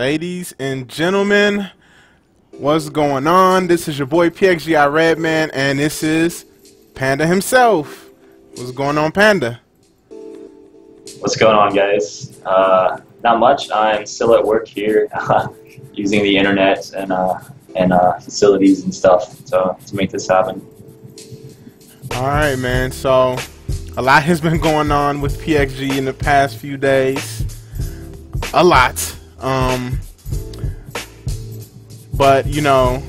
Ladies and gentlemen, what's going on? This is your boy PXGI Redman, and this is Panda himself. What's going on, Panda? What's going on, guys? Not much. I'm still at work here, using the internet and facilities and stuff to make this happen. All right, man. So a lot has been going on with PXG in the past few days. A lot. But you know,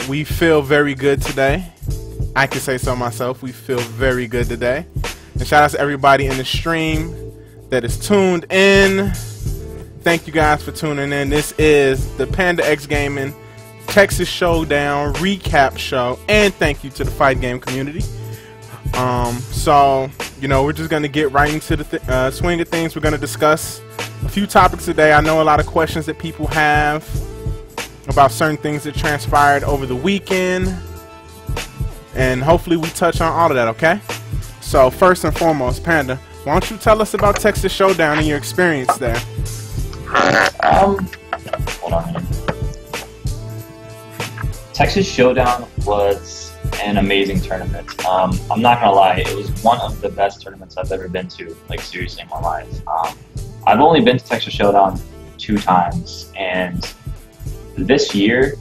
we feel very good today. I can say so myself. We feel very good today. And shout out to everybody in the stream that is tuned in. Thank you guys for tuning in. This is the Panda X Gaming Texas Showdown recap show, and thank you to the fight game community. So you know, we're just gonna get right into the swing of things. We're gonna discuss a few topics today. I know a lot of questions that people have about certain things that transpired over the weekend, and hopefully we touch on all of that. Okay, so first and foremost, Panda, why don't you tell us about Texas Showdown and your experience there? Hold on a minute. Texas Showdown was an amazing tournament. I'm not gonna lie, it was one of the best tournaments I've ever been to, like seriously, in my life. I've only been to Texas Showdown 2 times, and this year,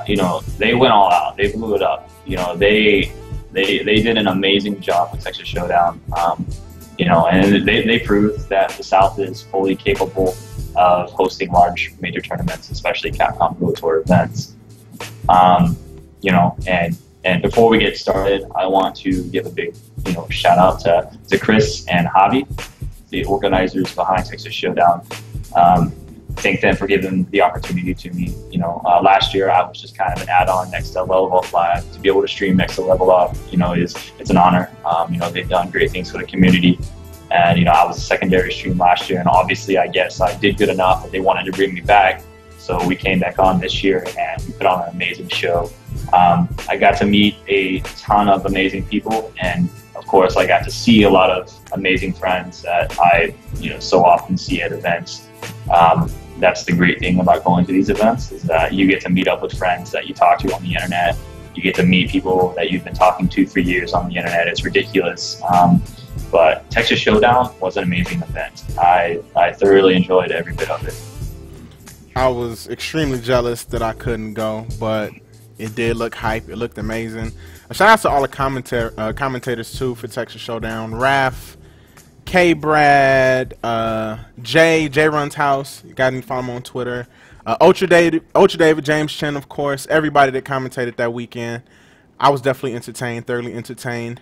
you know, they went all out. They blew it up. You know, they did an amazing job with Texas Showdown. You know, and they proved that the South is fully capable of hosting large major tournaments, especially Capcom Pro Tour events. You know, and before we get started, I want to give a big, you know, shout out to Chris and Javi, the organizers behind Texas Showdown. Thank them for giving the opportunity to me. You know, last year I was just kind of an add-on next to Level Up Live. To be able to stream next to Level Up, you know, it's an honor. You know, they've done great things for the community, and you know, I was a secondary stream last year, and obviously I guess I did good enough that they wanted to bring me back. So we came back on this year and we put on an amazing show. I got to meet a ton of amazing people, and of course I got to see a lot of amazing friends that I, you know, so often see at events. That's the great thing about going to these events, is that you get to meet up with friends that you talk to on the internet. You get to meet people that you've been talking to for years on the internet. It's ridiculous. But Texas Showdown was an amazing event. I thoroughly enjoyed every bit of it. I was extremely jealous that I couldn't go, but it did look hype. It looked amazing. A shout out to all the commentators too for Texas Showdown. Raph, K Brad, Jay Runs House. You got me, follow him on Twitter. Ultra David, James Chen, of course. Everybody that commentated that weekend. I was definitely entertained, thoroughly entertained.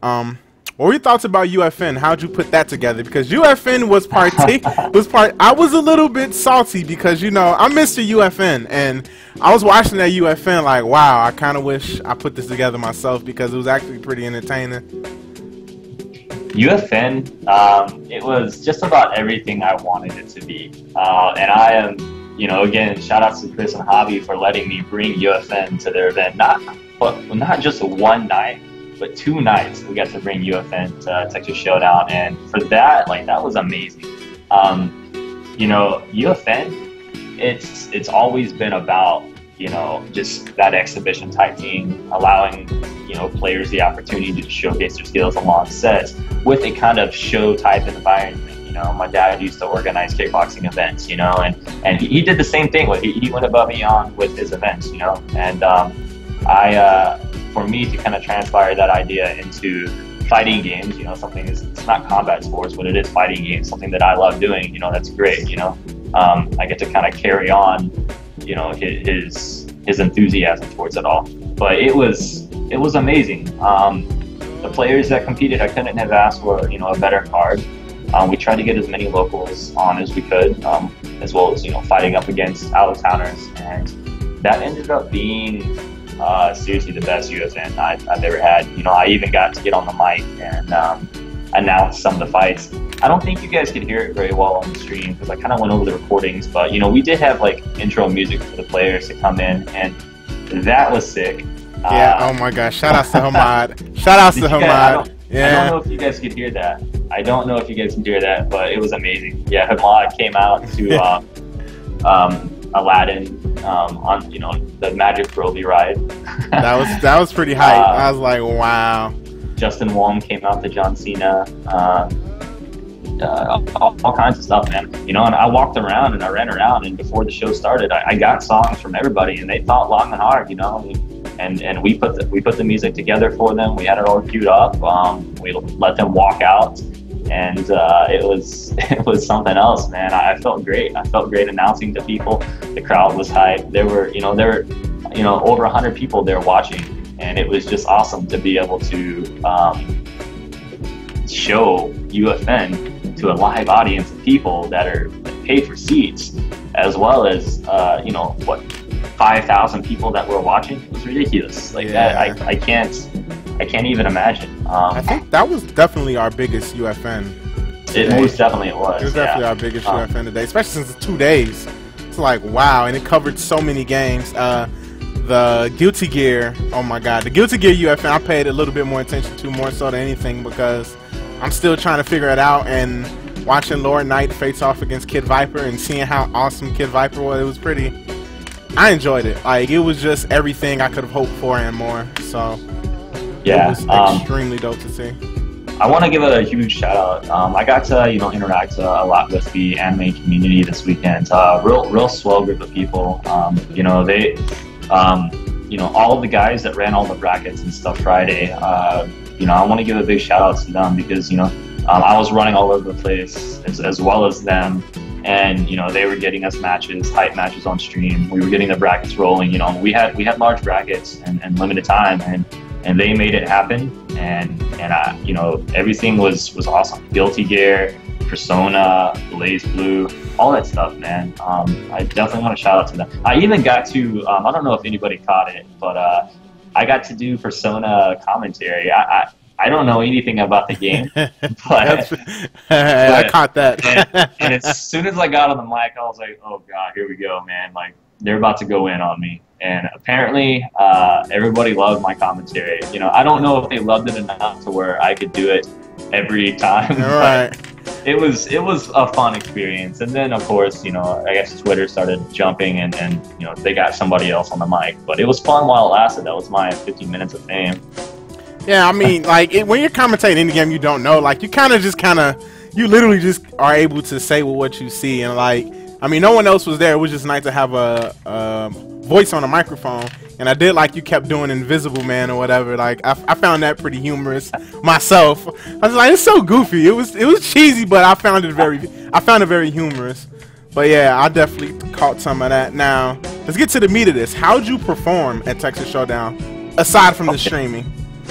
What were your thoughts about UFN? How'd you put that together? Because UFN was I was a little bit salty because, you know, I'm Mr. UFN, and I was watching that UFN like, wow, I kind of wish I put this together myself because it was actually pretty entertaining. UFN, it was just about everything I wanted it to be. And I am, you know, again, shout out to Chris and Javi for letting me bring UFN to their event. Not just one night, but 2 nights we got to bring UFN to Texas Showdown, and for that, like, that was amazing. You know, UFN, it's always been about, you know, just that exhibition type thing, allowing, you know, players the opportunity to showcase their skills on long sets with a kind of show type environment. You know, my dad used to organize kickboxing events, you know, and he did the same thing. He went above and beyond with his events, you know, and for me to kind of transpire that idea into fighting games, you know, something it's not combat sports, but it is fighting games, something that I love doing, you know, that's great, you know. I get to kind of carry on, you know, his enthusiasm towards it all. But it was amazing. The players that competed, I couldn't have asked for, you know, a better card. We tried to get as many locals on as we could, as well as, you know, fighting up against out-of-towners, and that ended up being seriously the best UFN I've ever had. You know, I even got to get on the mic and announce some of the fights. I don't think you guys could hear it very well on the stream because I kind of went over the recordings, but you know, we did have like intro music for the players to come in, and that was sick. Yeah, oh my gosh, shout out to Hamad. Shout out to Hamad. Yeah. I don't know if you guys could hear that. I don't know if you guys can hear that, but it was amazing. Yeah, Hamad came out to Aladdin on the Magic Roly ride. that was pretty hype. I was like, wow. Justin Wong came out to John Cena. All kinds of stuff, man. And I walked around and I ran around, and before the show started, I got songs from everybody, and they thought long and hard, and we put the music together for them. We had it all queued up. We let them walk out, and it was something else, man. I felt great. I felt great announcing to people. The crowd was hyped. There were over 100 people there watching, and it was just awesome to be able to show UFN to a live audience of people that are paid for seats, as well as 5,000 people that were watching. It was ridiculous. That I can't even imagine. I think that was definitely our biggest UFN today. It most definitely was. It was definitely our biggest UFN today, especially since it's 2 days. It's like, wow, and it covered so many games. The Guilty Gear, oh my god, the Guilty Gear UFN I paid a little bit more attention to, more so than anything, because I'm still trying to figure it out, and watching Lord Knight face off against Kid Viper and seeing how awesome Kid Viper was, it was pretty. I enjoyed it. Like, it was just everything I could have hoped for and more. So yeah, it was extremely dope to see. I want to give a huge shout out. I got to interact a lot with the anime community this weekend. Real swell group of people. They all of the guys that ran all the brackets and stuff Friday. I want to give a big shout out to them, because I was running all over the place as well as them, and they were getting us matches, hype matches on stream. We were getting the brackets rolling. We had large brackets and limited time, and they made it happen. And everything was awesome. Guilty Gear, Persona, Blaze Blue, all that stuff, man. I definitely want to shout out to them. I even got to I don't know if anybody caught it, but I got to do Persona commentary. I don't know anything about the game, but I caught that. and as soon as I got on the mic, I was like, oh god, here we go, man. Like, they're about to go in on me. And apparently everybody loved my commentary. I don't know if they loved it enough to where I could do it every time. All right. It was a fun experience. And then, of course, I guess Twitter started jumping, and they got somebody else on the mic. But it was fun while it lasted. That was my 15 minutes of fame. Yeah, I mean, like, when you're commentating any game you don't know, like, you literally just are able to say what you see. And, like, I mean, no one else was there. It was just nice to have a voice on a microphone. And I did like you kept doing Invisible Man or whatever. Like, I found that pretty humorous myself. I was like, it's so goofy. It was cheesy, but I found it very humorous. But yeah, I definitely caught some of that. Now, let's get to the meat of this. How'd you perform at Texas Showdown, aside from the streaming?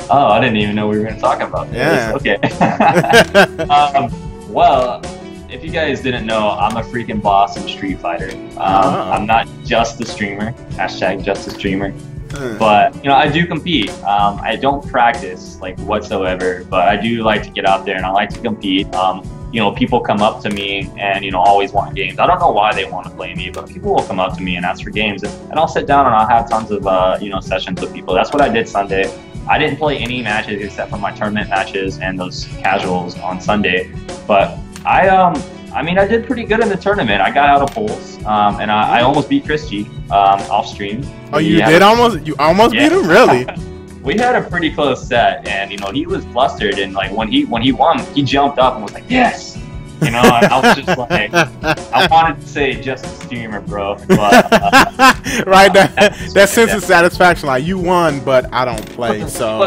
Oh, I didn't even know we were going to talk about this. Yeah. Okay. Well, if you guys didn't know, I'm a freaking boss in Street Fighter. I'm not just a streamer, hashtag just a streamer, but I do compete. I don't practice like whatsoever, but I do like to get out there and I like to compete. People come up to me and always want games. I don't know why they want to play me, but people will come up to me and ask for games, and I'll sit down and I'll have tons of sessions with people. That's what I did Sunday. I didn't play any matches except for my tournament matches and those casuals on Sunday, but I did pretty good in the tournament. I got out of polls, and I almost beat Chris G off stream. Oh, you did almost? You almost beat him, really? We had a pretty close set, and he was flustered, and like when he won, he jumped up and was like, yes. And I was just like, I wanted to say just a streamer, bro. But, right, that sense of satisfaction, like you won, but I don't play. So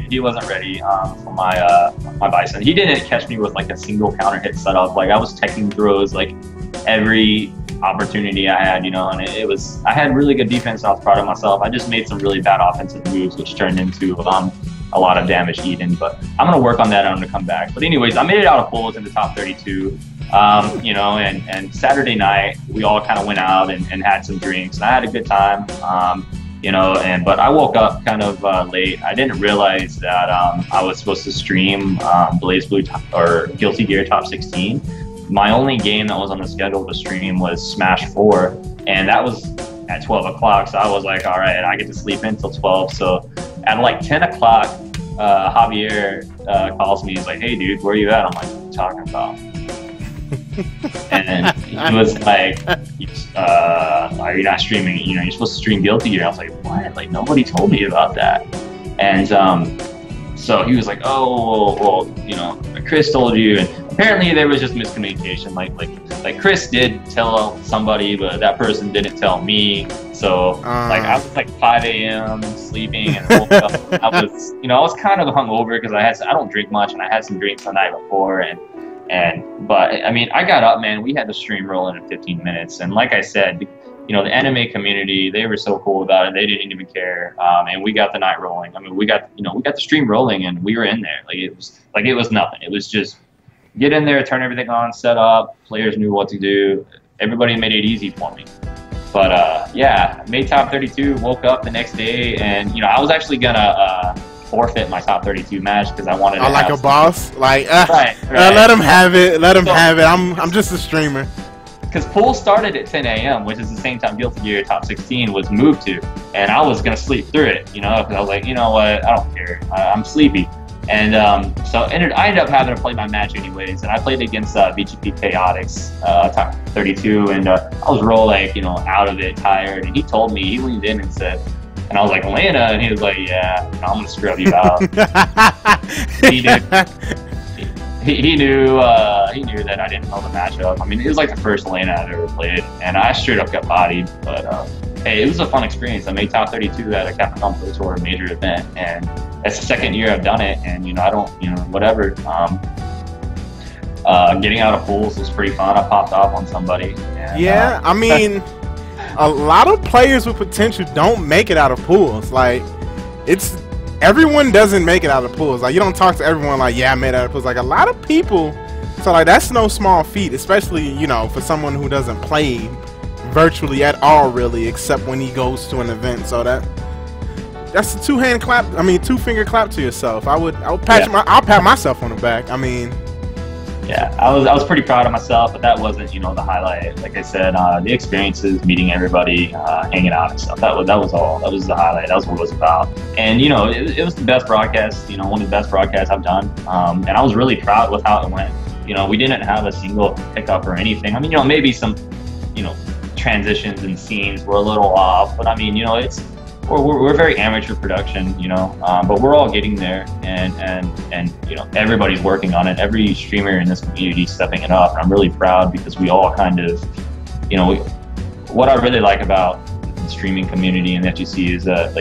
he wasn't ready for my Bison. He didn't catch me with like a single counter hit setup. Like, I was teching throws like every opportunity I had, and I had really good defense. I was proud of myself. I just made some really bad offensive moves, which turned into a lot of damage eaten, but I'm gonna work on that. I'm gonna come back. But anyways, I made it out of polls in the top 32. And Saturday night we all kind of went out and had some drinks, and I had a good time. But I woke up kind of late. I didn't realize that I was supposed to stream Blaze Blue or Guilty Gear Top 16. My only game that was on the schedule to stream was Smash 4, and that was at 12 o'clock. So I was like, all right, I get to sleep until 12. So at like 10 o'clock, Javier calls me. He's like, hey, dude, where are you at? I'm like, what are you talking about? And he was like, "Are you not streaming? You know, you're supposed to stream Guilty Gear." I was like, "What? Like nobody told me about that." And so he was like, "Oh, well, you know, Chris told you." And apparently there was just miscommunication. Like Chris did tell somebody, but that person didn't tell me. So like I was like 5 a.m. sleeping and woke up. I was kind of hungover because I don't drink much, and I had some drinks the night before. But I mean, I got up, man. We had the stream rolling in 15 minutes, and like I said, you know, the anime community, they were so cool about it. They didn't even care, and we got the night rolling. I mean, we got the stream rolling, and we were in there. It was nothing. It was just get in there, turn everything on, set up. Players knew what to do. Everybody made it easy for me. But yeah, made top 32. Woke up the next day, and you know, I was actually gonna forfeit my top 32 match because I wanted. I like a boss, like right. Let him have it. Let him have it. I'm just a streamer. Because pool started at 10 a.m., which is the same time Guilty Gear Top 16 was moved to, and I was gonna sleep through it, you know, because I was like, you know what, I don't care, I'm sleepy, and so I ended up having to play my match anyways, and I played against VGP Chaotix, Top 32, and I was real out of it, tired, and he told me, he leaned in and said, and I was like, Elena, and he was like, yeah, I'm gonna scrub you out. He did. He knew that I didn't know the matchup. I mean, it was like the first lane I've ever played, and I straight up got bodied. But hey, it was a fun experience. I made top 32 at a Capcom Pro Tour major event, and that's the second year I've done it. And I don't, whatever. Getting out of pools was pretty fun. I popped off on somebody. And, yeah, I mean, a lot of players with potential don't make it out of pools. Like, everyone doesn't make it out of pools. Like, you don't talk to everyone like, yeah, I made it out of pools. Like, a lot of people, so like, that's no small feat, especially, for someone who doesn't play virtually at all, really, except when he goes to an event. So that's a two-finger clap to yourself. I'll pat myself on the back. I mean, yeah, I was pretty proud of myself, but that wasn't, the highlight. Like I said, the experiences, meeting everybody, hanging out and stuff. That was all. That was the highlight. That was what it was about. And it was the best broadcast. One of the best broadcasts I've done. And I was really proud with how it went. We didn't have a single hiccup or anything. I mean, maybe some, transitions and scenes were a little off, but I mean, we're very amateur production, but we're all getting there, and everybody's working on it. Every streamer in this community is stepping it up, and I'm really proud because we all kind of, what I really like about the streaming community and the FGC is that,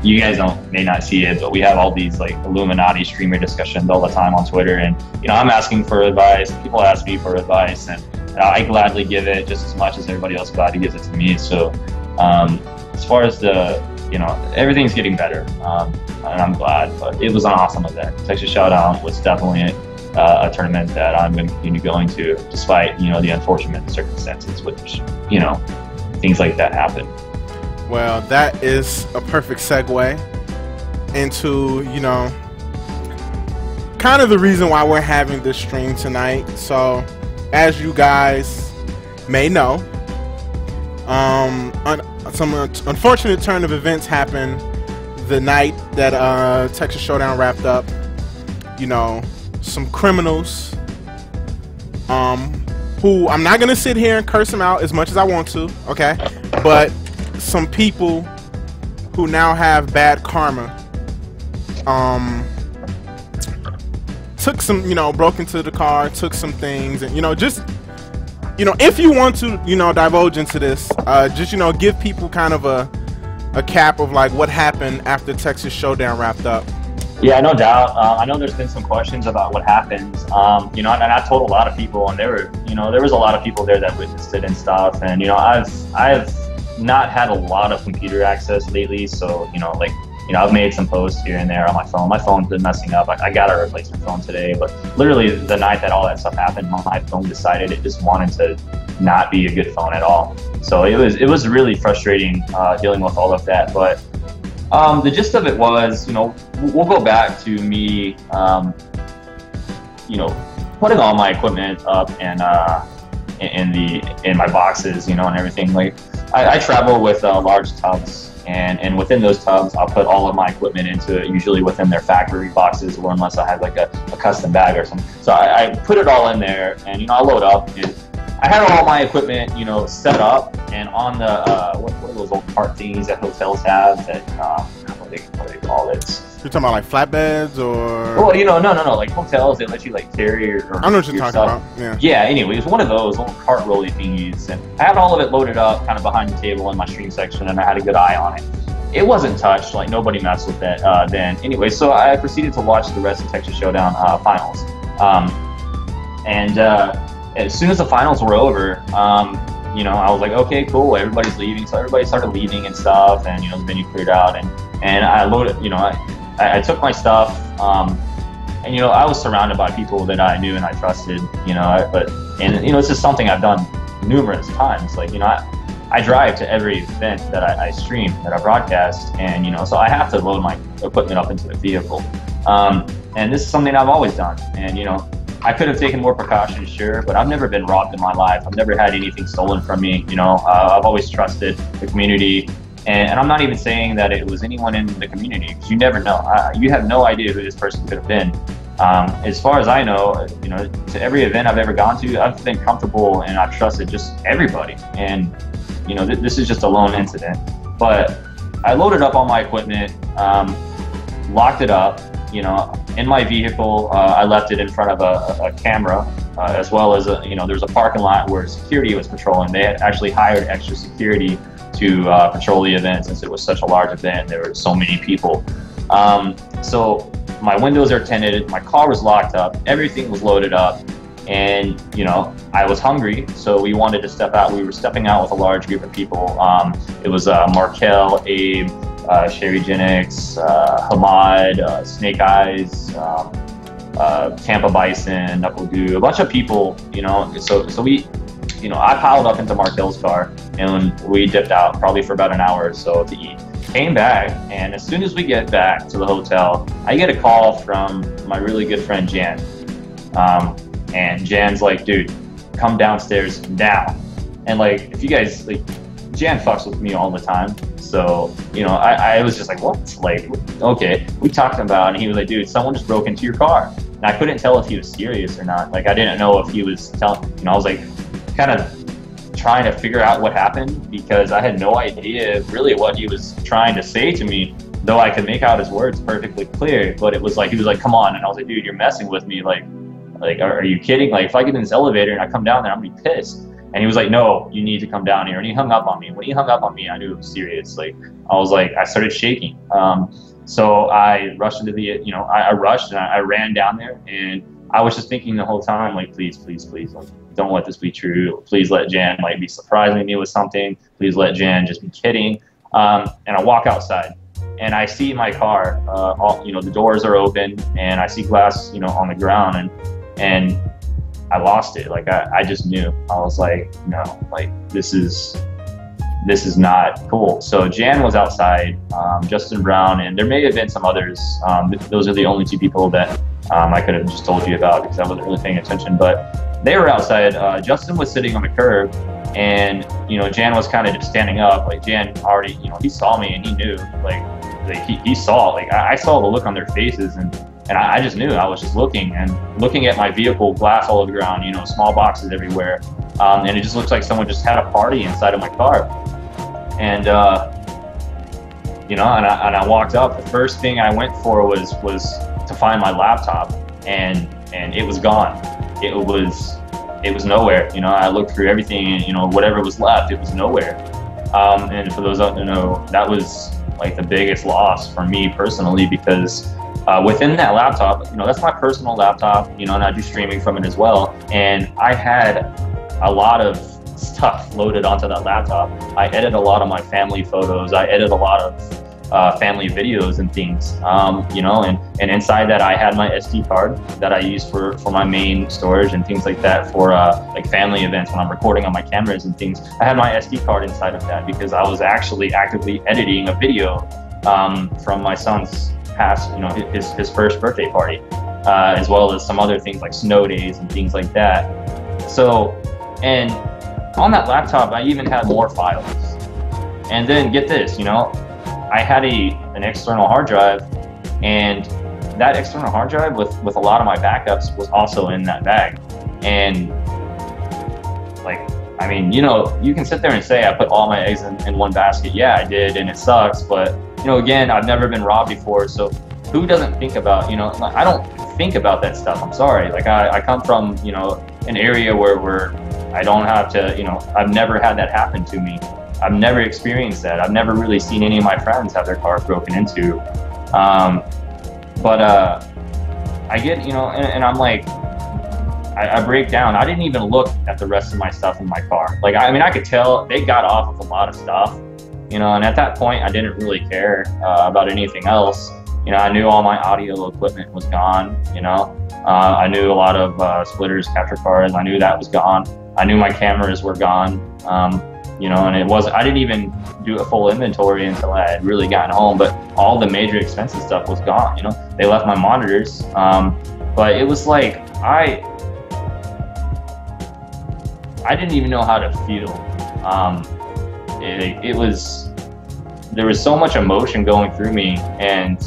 you guys may not see it, but we have all these Illuminati streamer discussions all the time on Twitter, and I'm asking for advice, people ask me for advice, and I gladly give it just as much as everybody else gladly gives it to me. So as far as everything's getting better, and I'm glad, but it was an awesome event. Texas Showdown was definitely a tournament that I'm going to continue going to, despite, the unfortunate circumstances, which, things like that happen. Well, that is a perfect segue into, kind of the reason why we're having this stream tonight. So, as you guys may know, some unfortunate turn of events happened the night that Texas Showdown wrapped up. Some criminals who I'm not gonna sit here and curse them out as much as I want to, okay? But some people who now have bad karma took some, broke into the car, took some things, and just if you want to, divulge into this, just, give people kind of a cap of what happened after Texas Showdown wrapped up. Yeah, no doubt. I know there's been some questions about what happened, and I told a lot of people, and there was a lot of people there that witnessed it and stuff, and, I've not had a lot of computer access lately, so, I've made some posts here and there on my phone. My phone's been messing up. I got a replacement phone today, but literally the night that all that stuff happened, my phone decided it just wanted to not be a good phone at all. So it was really frustrating dealing with all of that. But the gist of it was, we'll go back to me, putting all my equipment up and in my boxes, and everything. I travel with large tubs. And within those tubs, I'll put all of my equipment into it, usually within their factory boxes, or unless I have a custom bag or something. So I put it all in there, and I load up. I had all my equipment, you know, set up, and on the what are those old cart thingies that hotels have that what do they call it? You're talking about like flatbeds or? Well, you know, no, like hotels, they let you like carry or I know what you're talking stuff. about. Yeah. Yeah. Anyway, it was one of those little cart rolly thingies, and I had all of it loaded up, kind of behind the table in my stream section, and I had a good eye on it. It wasn't touched, like nobody messed with it then. Anyway, so I proceeded to watch the rest of Texas Showdown finals, and as soon as the finals were over, you know, I was like, okay, cool, everybody's leaving, so everybody started leaving and stuff, and you know, the venue cleared out, and I loaded, you know, I took my stuff, and you know, I was surrounded by people that I knew and I trusted, you know, and you know, it's just something I've done numerous times, like, you know, I drive to every event that I stream, that I broadcast, and you know, so I have to load my equipment up into the vehicle, and this is something I've always done, and you know, I could have taken more precautions, sure, but I've never been robbed in my life. I've never had anything stolen from me. You know, I've always trusted the community, and I'm not even saying that it was anyone in the community, because you never know. You have no idea who this person could have been. As far as I know, you know, to every event I've ever gone to, I've been comfortable and I've trusted just everybody. And you know, this is just a lone incident. But I loaded up all my equipment, locked it up. You know, in my vehicle, I left it in front of a camera, as well as you know, there's a parking lot where security was patrolling. They had actually hired extra security to patrol the event since it was such a large event. There were so many people. So my windows are tinted, my car was locked up, everything was loaded up, and you know, I was hungry, so we wanted to step out. We were stepping out with a large group of people. It was Markel, Abe, Sherry Genix, Hamad, Snake Eyes, Tampa Bison, Knuckle Goo, a bunch of people, you know, so we, you know, I piled up into Markel's car and we dipped out probably for about an hour or so to eat. Came back, and as soon as we get back to the hotel, I get a call from my really good friend Jan. And Jan's like, dude, come downstairs now. And like, if you guys, like, Jan fucks with me all the time. So, you know, I was just like, what? Like, okay. We talked about it, and he was like, dude, someone just broke into your car. And I couldn't tell if he was serious or not. Like, I didn't know if he was telling, you know, I was like, kind of trying to figure out what happened, because I had no idea really what he was trying to say to me, though I could make out his words perfectly clear. But it was like, he was like, come on. And I was like, dude, you're messing with me. Like, are you kidding? Like, if I get in this elevator and I come down there, I'm gonna be pissed. And he was like, no, you need to come down here. And he hung up on me. When he hung up on me, I knew it was serious. Like, I was like, I started shaking. So I rushed into the, you know, I rushed and I ran down there, and I was just thinking the whole time, like, please, like, don't let this be true. Please let Jan, like, be surprising me with something. Please let Jan just be kidding. And I walk outside, and I see my car, all, you know, the doors are open, and I see glass, you know, on the ground, and I lost it. Like, I just knew. I was like, no, like, this is not cool. So Jan was outside, Justin Brown, and there may have been some others. Those are the only two people that I could have just told you about, because I wasn't really paying attention, but they were outside. Justin was sitting on the curb, and, you know, Jan was kind of just standing up. Like, Jan already, you know, he saw me and he knew, like he saw, like, I saw the look on their faces, and I just knew. I was just looking at my vehicle, glass all over the ground, you know, small boxes everywhere. And it just looks like someone just had a party inside of my car. And, you know, and I walked up. The first thing I went for was to find my laptop, and it was gone. It was nowhere. You know, I looked through everything, and, you know, whatever was left, it was nowhere. And for those out there, know, that was like the biggest loss for me personally, because within that laptop, you know, that's my personal laptop, you know, and I do streaming from it as well. And I had a lot of stuff loaded onto that laptop. I edit a lot of my family photos. I edit a lot of family videos and things, you know, and inside that I had my SD card that I use for my main storage and things like that for like family events when I'm recording on my cameras and things. I had my SD card inside of that because I was actually actively editing a video from my son's past, you know, his first birthday party, as well as some other things like snow days and things like that. So, and on that laptop, I even had more files. And then get this, you know, I had an external hard drive, and that external hard drive with a lot of my backups was also in that bag. And like, I mean, you know, you can sit there and say I put all my eggs in one basket. Yeah, I did, and it sucks. But, you know, again, I've never been robbed before. So who doesn't think about, you know, like, I don't think about that stuff. I'm sorry. Like, I come from, you know, an area where I don't have to, you know, I've never had that happen to me. I've never experienced that. I've never really seen any of my friends have their cars broken into. I get, you know, and I'm like, I break down. I didn't even look at the rest of my stuff in my car. Like, I mean, I could tell they got off with a lot of stuff, you know, and at that point, I didn't really care about anything else. You know, I knew all my audio equipment was gone, you know. I knew a lot of splitters, capture cards. I knew that was gone. I knew my cameras were gone, you know, and I didn't even do a full inventory until I had really gotten home, but all the major expensive stuff was gone, you know. They left my monitors, but it was like, I didn't even know how to feel. There was so much emotion going through me, and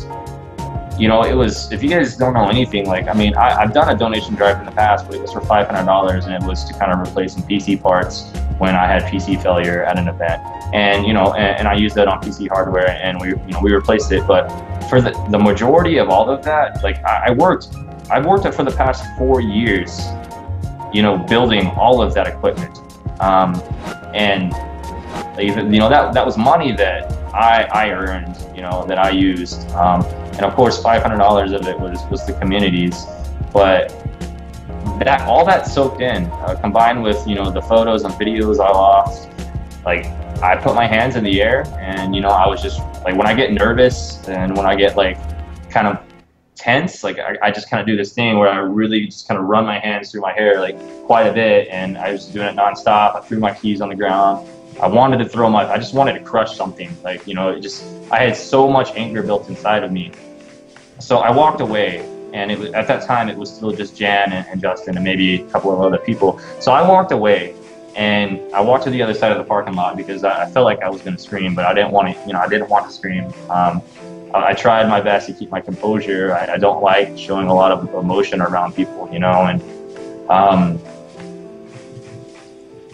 you know, it was, if you guys don't know anything, like, I mean, I've done a donation drive in the past, but it was for $500, and it was to kind of replace some PC parts when I had PC failure at an event. And, you know, and I used that on PC hardware, and we replaced it. But for the majority of all of that, like, I've worked it for the past 4 years, you know, building all of that equipment. And even, you know, that was money that I earned, you know, that I used. And of course, $500 of it was the community's. But all that soaked in, combined with, you know, the photos and videos I lost, like, I put my hands in the air, and, you know, I was just like, when I get nervous and when I get like kind of tense, like, I just kind of do this thing where I really just kind of run my hands through my hair like quite a bit, and I was doing it nonstop. I threw my keys on the ground. I wanted to I just wanted to crush something, like, you know, I had so much anger built inside of me. So I walked away, and at that time it was still just Jan and Justin and maybe a couple of other people. So I walked away, and I walked to the other side of the parking lot because I felt like I was going to scream, but I didn't want to, you know, I didn't want to scream. I tried my best to keep my composure. I don't like showing a lot of emotion around people, you know, and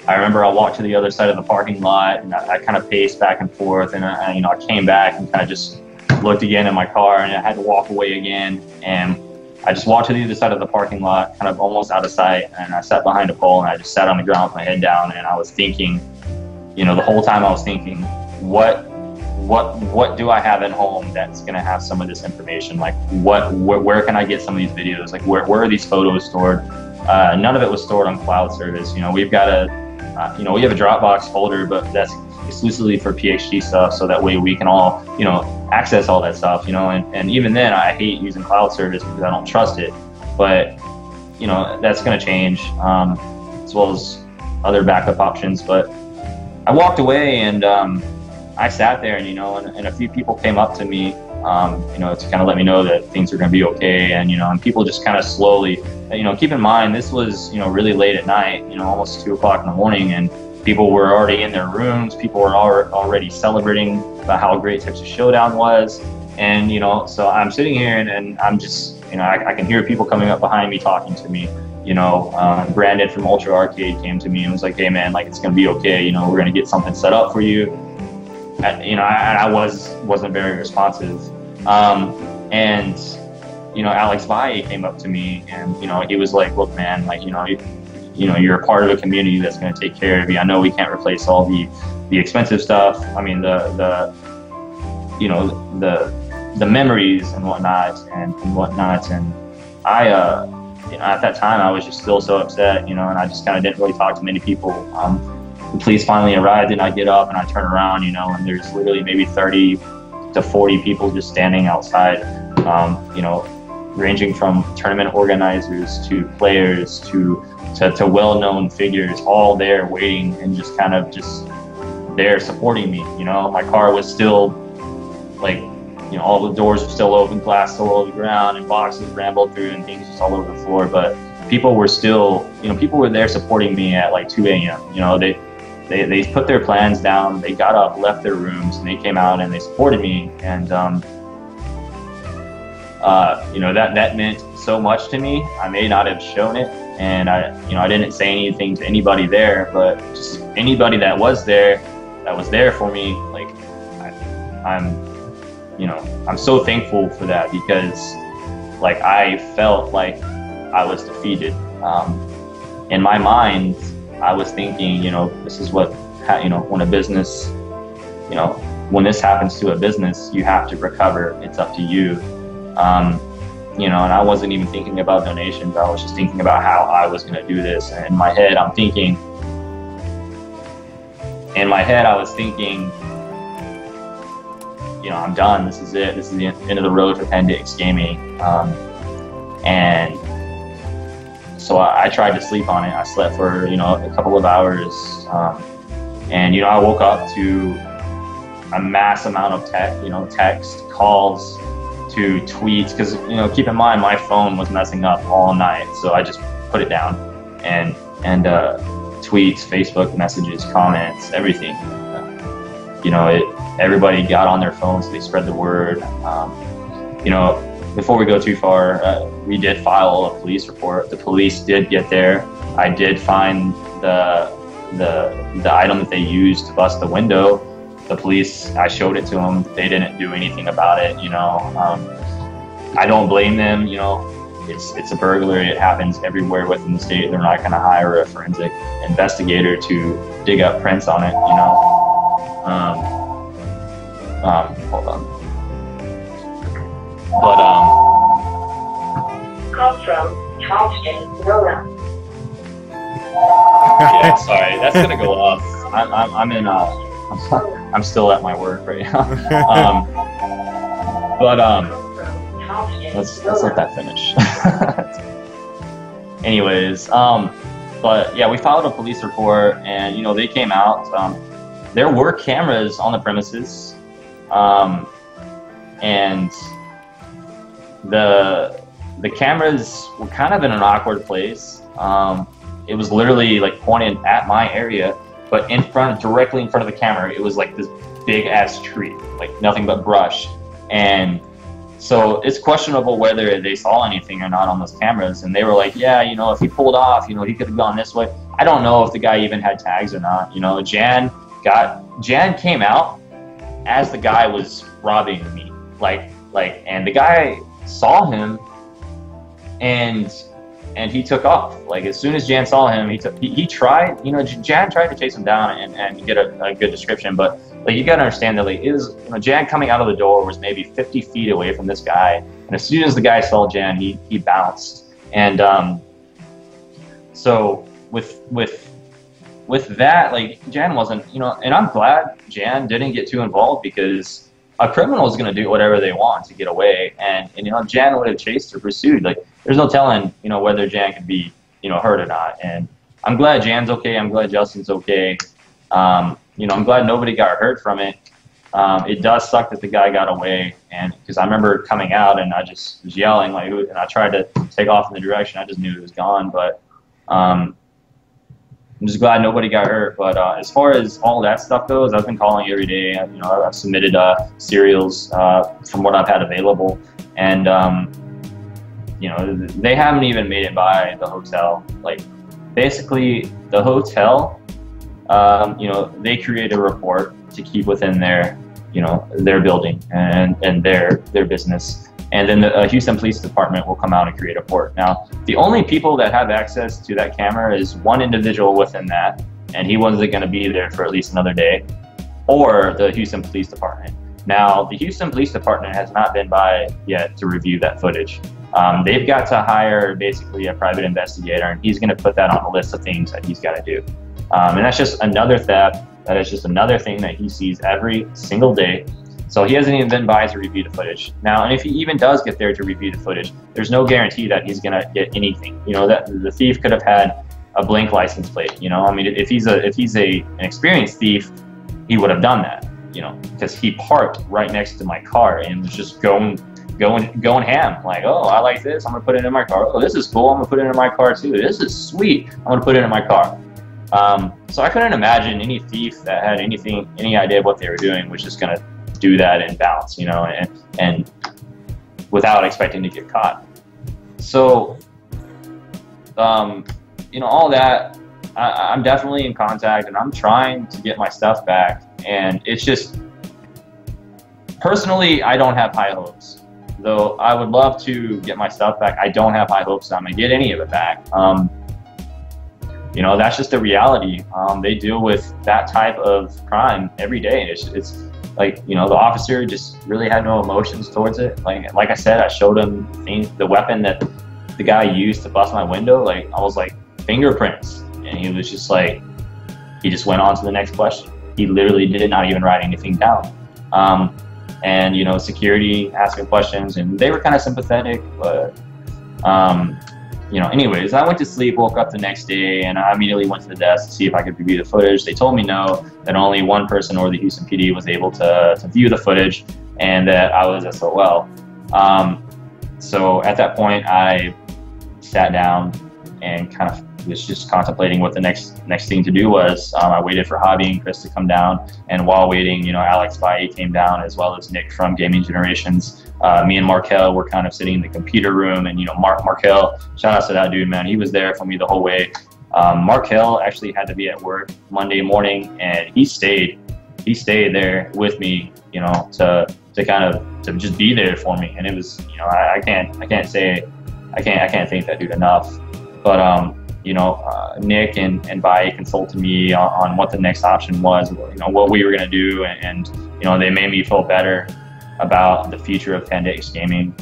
I remember I walked to the other side of the parking lot, and I kind of paced back and forth, and you know, I came back and kind of just looked again in my car, and I had to walk away again, and I just walked to the other side of the parking lot, kind of almost out of sight, and I sat behind a pole, and I just sat on the ground with my head down, and I was thinking, you know, the whole time I was thinking, what do I have at home that's gonna have some of this information? Like, where can I get some of these videos? Like, where are these photos stored? None of it was stored on cloud service. You know, we've got you know, we have a Dropbox folder, but that's exclusively for PhD stuff, so that way we can all, you know, access all that stuff, you know, and even then I hate using cloud service because I don't trust it. But, you know, that's going to change, as well as other backup options. But I walked away, and I sat there, and, you know, and a few people came up to me, you know, to kind of let me know that things are going to be okay. And, you know, and people just kind of slowly, you know, keep in mind, this was, you know, really late at night, you know, almost 2 o'clock in the morning, and people were already in their rooms. People were already celebrating about how great Texas Showdown was. And, you know, so I'm sitting here, and I'm just, you know, I can hear people coming up behind me talking to me. You know, Brandon from Ultra Arcade came to me and was like, "Hey man, like, it's going to be okay. You know, we're going to get something set up for you." And, you know, I wasn't very responsive. And, you know, Alex Valle came up to me, and, you know, he was like, "Look, man, like, you know, you're a part of a community that's going to take care of you. I know we can't replace all the expensive stuff. I mean, you know, the memories and whatnot and whatnot." And I, you know, at that time I was just still so upset, you know, and I just kind of didn't really talk to many people. The police finally arrived, and I get up and I turn around, you know, and there's literally maybe 30 to 40 people just standing outside, you know, ranging from tournament organizers to players to well-known figures, all there waiting and just kind of just there supporting me. You know, my car was still, like, you know, all the doors were still open, glass still over the ground, and boxes rambled through and things just all over the floor. But people were still, you know, people were there supporting me at like 2 a.m. You know, they put their plans down, they got up, left their rooms, and they came out and they supported me. And you know, that meant so much to me. I may not have shown it and I didn't say anything to anybody there, but just anybody that was there for me, like I'm so thankful for that, because like I felt like I was defeated. In my mind, I was thinking, this is what, when a business, when this happens to a business, you have to recover. It's up to you. And I wasn't even thinking about donations. I was just thinking about how I was going to do this. And in my head, I was thinking, I'm done. This is it. This is the end of the road for Pandix Gaming. And so I tried to sleep on it. I slept for, a couple of hours. And, I woke up to a mass amount of text, calls, to tweets, because, keep in mind, my phone was messing up all night. So I just put it down, and tweets, Facebook messages, comments, everything. Everybody got on their phones. They spread the word. Before we go too far, we did file a police report. The police did get there. I did find the item that they used to bust the window. The police, I showed it to them. They didn't do anything about it. I don't blame them. It's a burglary. It happens everywhere within the state. They're not going to hire a forensic investigator to dig up prints on it. Hold on. But Call from Charleston, Rhode. Yeah, sorry, that's gonna go off. I'm still at my work right now. Let's let that finish. Anyways, but yeah, we filed a police report, and they came out. There were cameras on the premises, and the cameras were kind of in an awkward place. It was literally like pointed at my area, but directly in front of the camera, it was like this big ass tree, like nothing but brush. And so it's questionable whether they saw anything or not on those cameras. And they were like, yeah, if he pulled off, he could have gone this way. I don't know if the guy even had tags or not. Jan came out as the guy was robbing me, and the guy saw him, and he took off. Like, as soon as Jan saw him, he tried, Jan tried to chase him down and get a good description, but like, you gotta understand that, like, Jan coming out of the door was maybe 50 feet away from this guy, and as soon as the guy saw Jan, he bounced. And so with that, like, Jan wasn't, and I'm glad Jan didn't get too involved, because a criminal is going to do whatever they want to get away, and Jan would have chased or pursued. Like, there's no telling, whether Jan could be, hurt or not. And I'm glad Jan's okay. I'm glad Justin's okay. I'm glad nobody got hurt from it. It does suck that the guy got away, and because I remember coming out and I just was yelling, like, and I tried to take off in the direction. I just knew he was gone, but I'm just glad nobody got hurt. But as far as all that stuff goes, I've been calling every day. I've submitted serials from what I've had available, and they haven't even made it by the hotel. Like, basically, the hotel, they create a report to keep within their building and their business. And then the Houston Police Department will come out and create a report. Now, the only people that have access to that camera is one individual within that, and he wasn't going to be there for at least another day, or the Houston Police Department. Now, the Houston Police Department has not been by yet to review that footage. They've got to hire basically a private investigator, and he's going to put that on a list of things that he's got to do. And that's just another theft. That is just another thing that he sees every single day. So he hasn't even been by to review the footage. Now, and if he even does get there to review the footage, there's no guarantee that he's gonna get anything. That the thief could have had a blank license plate. I mean, if he's an experienced thief, he would have done that. Because he parked right next to my car and was just going ham. Like, oh, I like this. I'm gonna put it in my car. Oh, this is cool. I'm gonna put it in my car too. This is sweet. I'm gonna put it in my car. So I couldn't imagine any thief that had any idea what they were doing was just gonna do that and bounce, and without expecting to get caught. So you know, all that, I'm definitely in contact, and I'm trying to get my stuff back. And it's just, personally, I don't have high hopes. Though I would love to get my stuff back, I don't have high hopes that I'm gonna get any of it back. You know, that's just the reality. They deal with that type of crime every day. It's like, you know, the officer just really had no emotions towards it. Like I said, I showed him the weapon that the guy used to bust my window. Like, I was like, fingerprints, and he was just like, he just went on to the next question. He literally did not even write anything down. And you know, security asking questions, and they were kind of sympathetic, but you know, anyways, I went to sleep, woke up the next day, and I immediately went to the desk to see if I could review the footage. They told me no, that only one person or the Houston PD was able to view the footage, and that I was SOL. So at that point, I sat down and kind of was just contemplating what the next thing to do was. I waited for Hobby and Chris to come down, and while waiting, you know, Alex Baye came down, as well as Nick from Gaming Generations. Me and Markel were kind of sitting in the computer room, and you know, Markel, shout out to that dude, man, he was there for me the whole way. Markel actually had to be at work Monday morning, and he stayed there with me, you know, to just be there for me. And it was, you know, I can't thank that dude enough. But you know, Nick and Baye consulted me on what the next option was, you know, what we were gonna do, and you know, they made me feel better about the future of Panda X Gaming.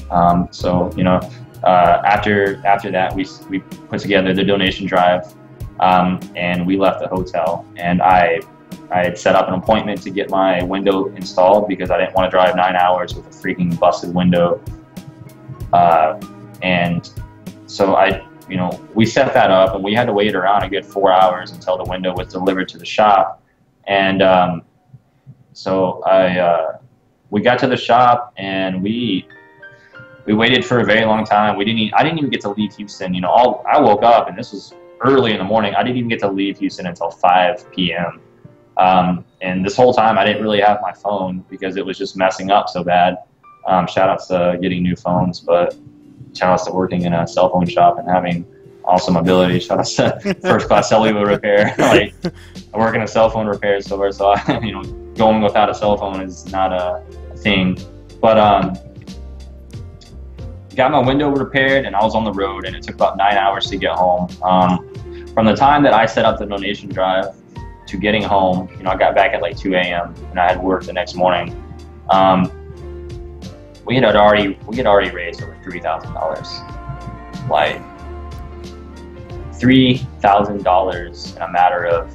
So you know, after that, we put together the donation drive, and we left the hotel, and I had set up an appointment to get my window installed because I didn't want to drive 9 hours with a freaking busted window. And so you know, we set that up, and we had to wait around a good 4 hours until the window was delivered to the shop. And so we got to the shop, and we waited for a very long time. I didn't even get to leave Houston. You know, I woke up, and this was early in the morning. I didn't even get to leave Houston until 5 p.m. And this whole time, I didn't really have my phone because it was just messing up so bad. Shout outs to getting new phones, but shout outs to working in a cell phone shop and having awesome ability. Shout outs to first class cellular repair. Like, I work in a cell phone repair store, so you know, going without a cell phone is not a thing. But got my window repaired, and I was on the road, and it took about 9 hours to get home. From the time that I set up the donation drive to getting home, you know, I got back at like 2 a.m. and I had work the next morning. We had already raised over $3,000, like $3,000 in a matter of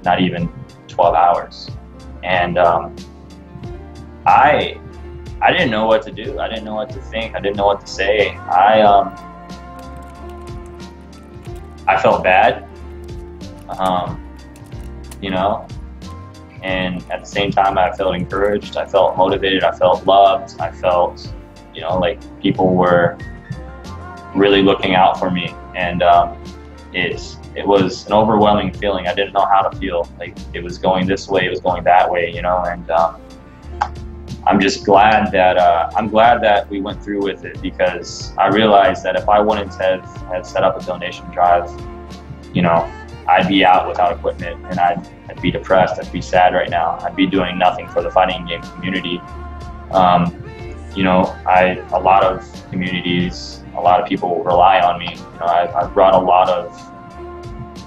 not even 12 hours, and I didn't know what to do. I didn't know what to think. I didn't know what to say. I felt bad, you know. And at the same time, I felt encouraged, I felt motivated, I felt loved, I felt, you know, like people were really looking out for me. And it was an overwhelming feeling. I didn't know how to feel. Like, it was going this way, it was going that way, you know. And I'm just glad that I'm glad that we went through with it, because I realized that if I wouldn't have set up a donation drive, you know, I'd be out without equipment, and I'd be depressed, I'd be sad right now. I'd be doing nothing for the fighting game community. You know, a lot of communities, a lot of people rely on me. You know, I've brought a lot of,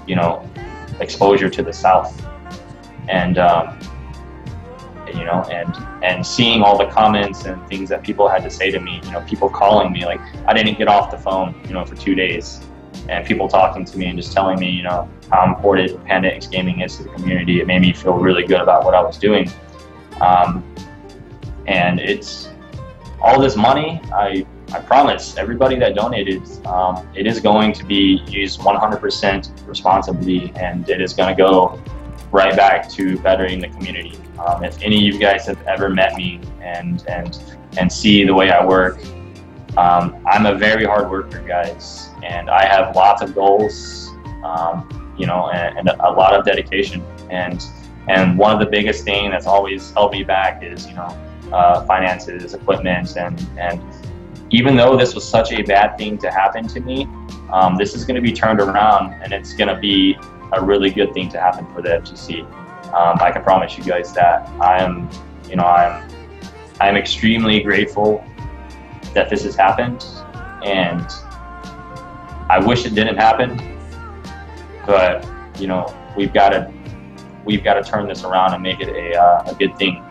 you know, exposure to the South, and you know, and seeing all the comments and things that people had to say to me. You know, people calling me, like, I didn't get off the phone, you know, for 2 days. And people talking to me and just telling me, you know, how important Panda X Gaming is to the community. It made me feel really good about what I was doing. And it's all this money, I promise everybody that donated, it is going to be used 100% responsibly, and it is going to go right back to bettering the community. If any of you guys have ever met me and see the way I work, I'm a very hard worker, guys, and I have lots of goals, you know, and a lot of dedication. And one of the biggest things that's always held me back is, you know, finances, equipment, and even though this was such a bad thing to happen to me, this is going to be turned around, and it's going to be a really good thing to happen for the FGC. I can promise you guys that. I'm extremely grateful that this has happened, and I wish it didn't happen, but you know, we've got to turn this around and make it a good thing.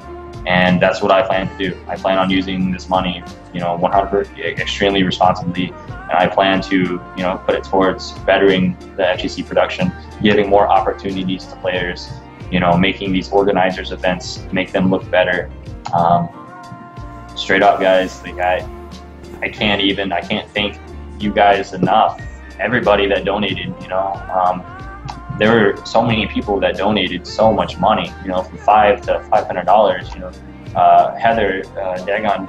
And that's what I plan to do. I plan on using this money, you know, 100% extremely responsibly, and I plan to, you know, put it towards bettering the FGC production, giving more opportunities to players, you know, making these organizers' events, make them look better. Straight up, guys, like I can't thank you guys enough. Everybody that donated, you know. There were so many people that donated so much money, you know, from $5 to $500. You know, Heather Dagon.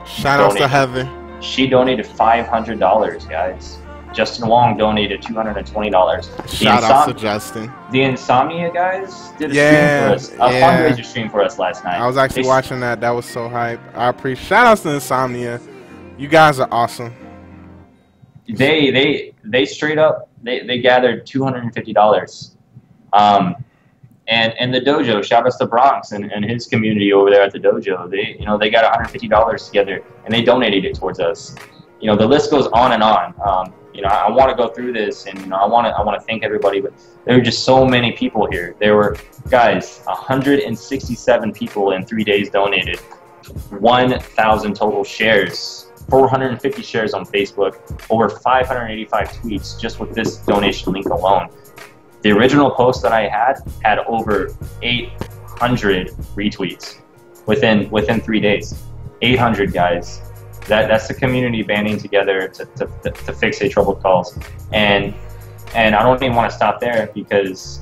Shout out to Heather. She donated $500, guys. Justin Wong donated $220. Shout out to Justin. The Insomnia guys did a stream for us, a fundraiser stream for us last night. I was actually watching that. That was so hype. I appreciate. Shout out to Insomnia. You guys are awesome. They straight up they gathered $250. And the dojo, shout out to Bronx and his community over there at the dojo. They got $150 together and they donated it towards us. You know, the list goes on and on. You know, I want to go through this, and you know, I want to thank everybody, but there were just so many people here. There were, guys, 167 people in 3 days donated, 1,000 total shares. 450 shares on Facebook, over 585 tweets just with this donation link alone. The original post that I had over 800 retweets within 3 days. 800, guys. That's the community banding together to fix a troubled cause. And I don't even want to stop there, because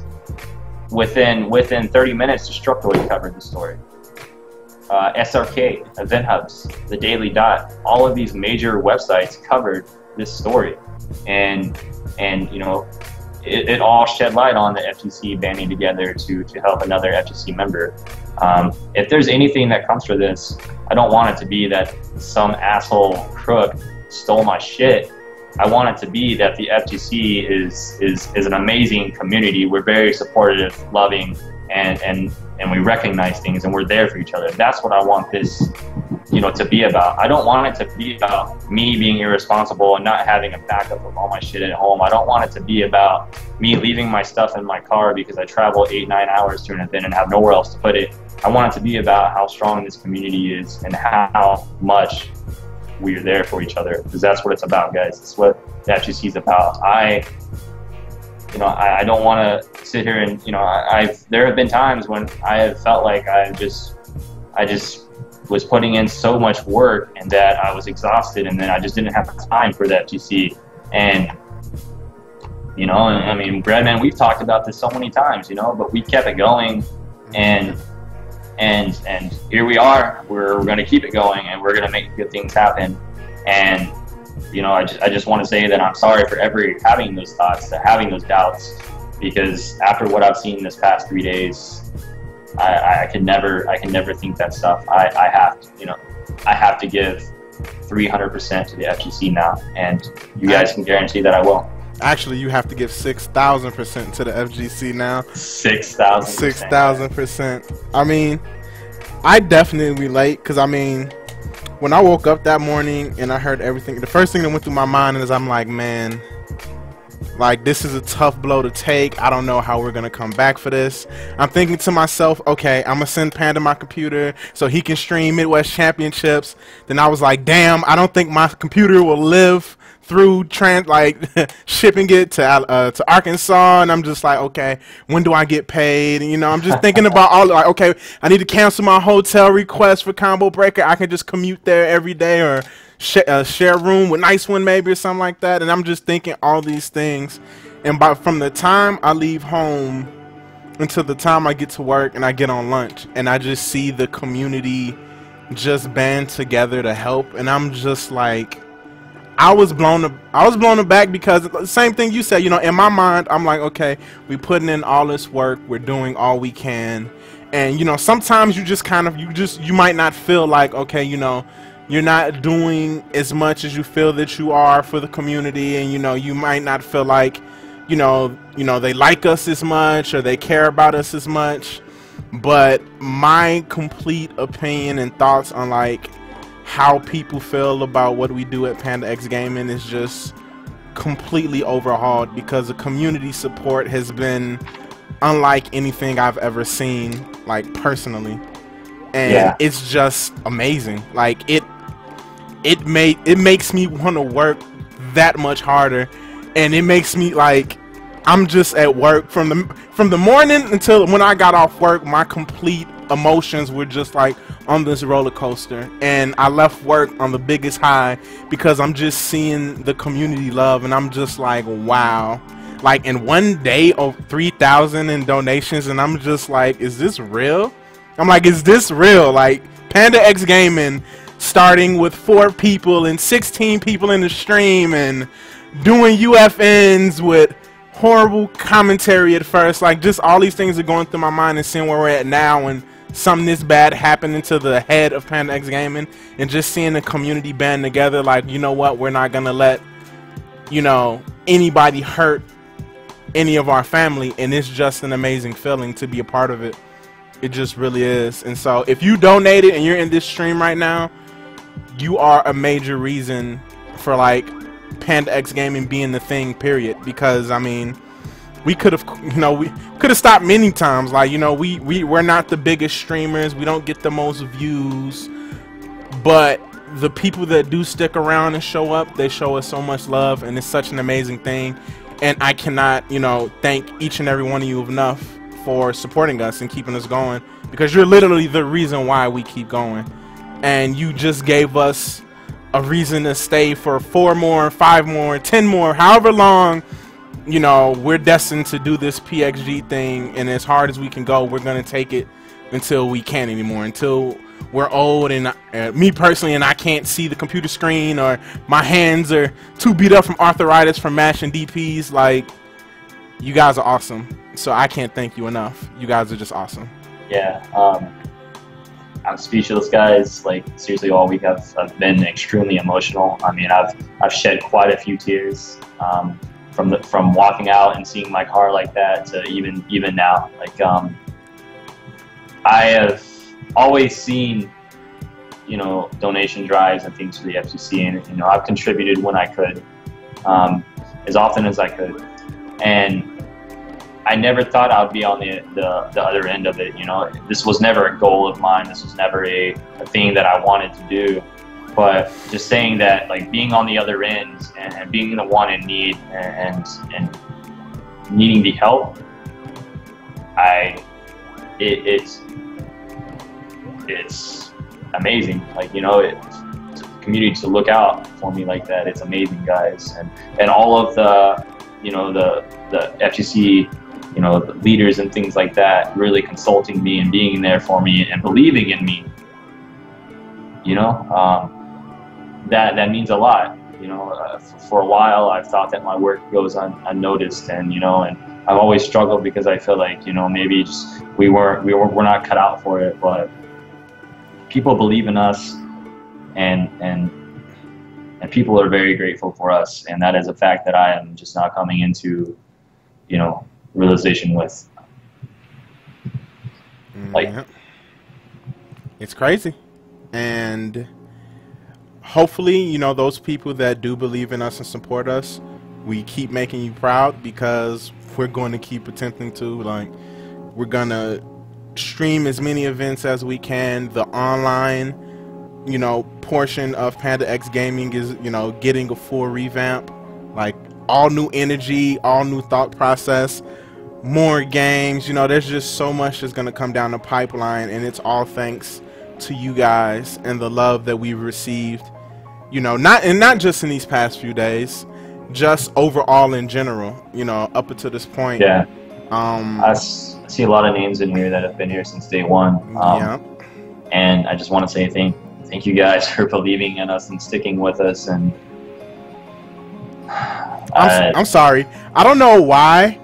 within 30 minutes, Destructoid covered the story. SRK, Event Hubs, The Daily Dot, all of these major websites covered this story, and you know, it all shed light on the FGC banding together to help another FGC member. If there's anything that comes for this, I don't want it to be that some asshole crook stole my shit. I want it to be that the FGC is an amazing community. We're very supportive, loving, and we recognize things, and we're there for each other. That's what I want this, you know, to be about. I don't want it to be about me being irresponsible and not having a backup of all my shit at home. I don't want it to be about me leaving my stuff in my car because I travel 8-9 hours to an event and have nowhere else to put it. I want it to be about how strong this community is and how much we are there for each other, because that's what it's about, guys. It's what the FGC is about. I don't want to sit here and, you know, there have been times when I have felt like I just was putting in so much work and that I was exhausted, and then I just didn't have time for the FGC. And, you know, I mean, Breadman, we've talked about this so many times, you know, but we kept it going, and here we are. We're going to keep it going, and we're going to make good things happen. And, you know, I just want to say that I'm sorry for ever having those thoughts, having those doubts, because after what I've seen this past 3 days, I can never think that stuff. I have to give 300% to the FGC now, and you guys can guarantee that I will. Actually, you have to give 6,000% to the FGC now. 6,000%. 6,000%. I mean, I definitely relate, because I mean, when I woke up that morning and I heard everything, the first thing that went through my mind is I'm like, man, like, this is a tough blow to take. I don't know how we're going to come back for this. I'm thinking to myself, okay, I'm going to send Panda my computer so he can stream Midwest Championships. Then I was like, damn, I don't think my computer will live through shipping it to Arkansas. And I'm just like, okay, when do I get paid? And, you know, I'm just thinking about all, like, okay, I need to cancel my hotel request for Combo Breaker. I can just commute there every day, or share a room with Nice One maybe, or something like that. And I'm just thinking all these things, and from the time I leave home until the time I get to work and I get on lunch, and I just see the community just band together to help, and I'm just like, I was blown aback, because the same thing you said, you know, in my mind, I'm like, okay, we putting in all this work, we're doing all we can, and you know, sometimes you just kind of, you might not feel like, okay, you know, you're not doing as much as you feel that you are for the community, and you might not feel like they like us as much or they care about us as much. But my complete opinion and thoughts on like how people feel about what we do at Panda X Gaming is just completely overhauled, because the community support has been unlike anything I've ever seen, like personally, and it's just amazing. Like it makes me want to work that much harder, and it makes me like I'm just at work from the morning until when I got off work. My complete emotions were just like on this roller coaster, and I left work on the biggest high because I'm just seeing the community love, and I'm just like, wow. Like in one day of 3,000 in donations, and I'm just like, is this real? I'm like, is this real? Like Panda X Gaming starting with 4 people and 16 people in the stream and doing UFNs with horrible commentary at first, like just all these things are going through my mind, and seeing where we're at now and something this bad happening to the head of Panda X Gaming, and just seeing the community band together, like, you know what, we're not gonna let anybody hurt any of our family, and it's just an amazing feeling to be a part of it. It just really is. And so if you donated and you're in this stream right now, you are a major reason for like Panda X Gaming being the thing, period. Because I mean, we could have stopped many times. Like, we're not the biggest streamers, we don't get the most views, but the people that do stick around and show up, they show us so much love, and it's such an amazing thing. And I cannot thank each and every one of you enough for supporting us and keeping us going, because you're literally the reason why we keep going. And you just gave us a reason to stay for 4 more, 5 more, 10 more, however long. We're destined to do this PXG thing, and as hard as we can go, we're gonna take it until we can't anymore, until we're old, and me personally, and I can't see the computer screen, or my hands are too beat up from arthritis from mashing DPs. Like, you guys are awesome, so I can't thank you enough. You guys are just awesome. Yeah, I'm speechless, guys. Like, seriously, all week I've been extremely emotional. I mean, I've shed quite a few tears, from walking out and seeing my car like that to even now. Like, I have always seen donation drives and things for the FGC, and I've contributed when I could, as often as I could, and I never thought I would be on the other end of it. This was never a goal of mine. This was never a thing that I wanted to do. But just saying that, like, being on the other end and being the one in need and needing the help, it's amazing. Like, the community to look out for me like that, it's amazing, guys. And all of the FGC, the leaders and things like that, really consulting me and being there for me and believing in me, that means a lot. For a while I've thought that my work goes unnoticed, and I've always struggled because I feel like maybe just we're not cut out for it. But people believe in us, and people are very grateful for us, and that is a fact that I am just now coming into realization with. Like, it's crazy. And hopefully, those people that do believe in us and support us, we keep making you proud, because we're going to keep attempting to. Like, we're going to stream as many events as we can. The online, portion of Panda X Gaming is, getting a full revamp. Like, all new energy, all new thought process, more games. There's just so much that's going to come down the pipeline, and it's all thanks to you guys and the love that we've received, not just in these past few days, just overall in general, up until this point. Yeah. I see a lot of names in here that have been here since day one. Yeah. And I just want to say thank you guys for believing in us and sticking with us. And I'm sorry, I don't know why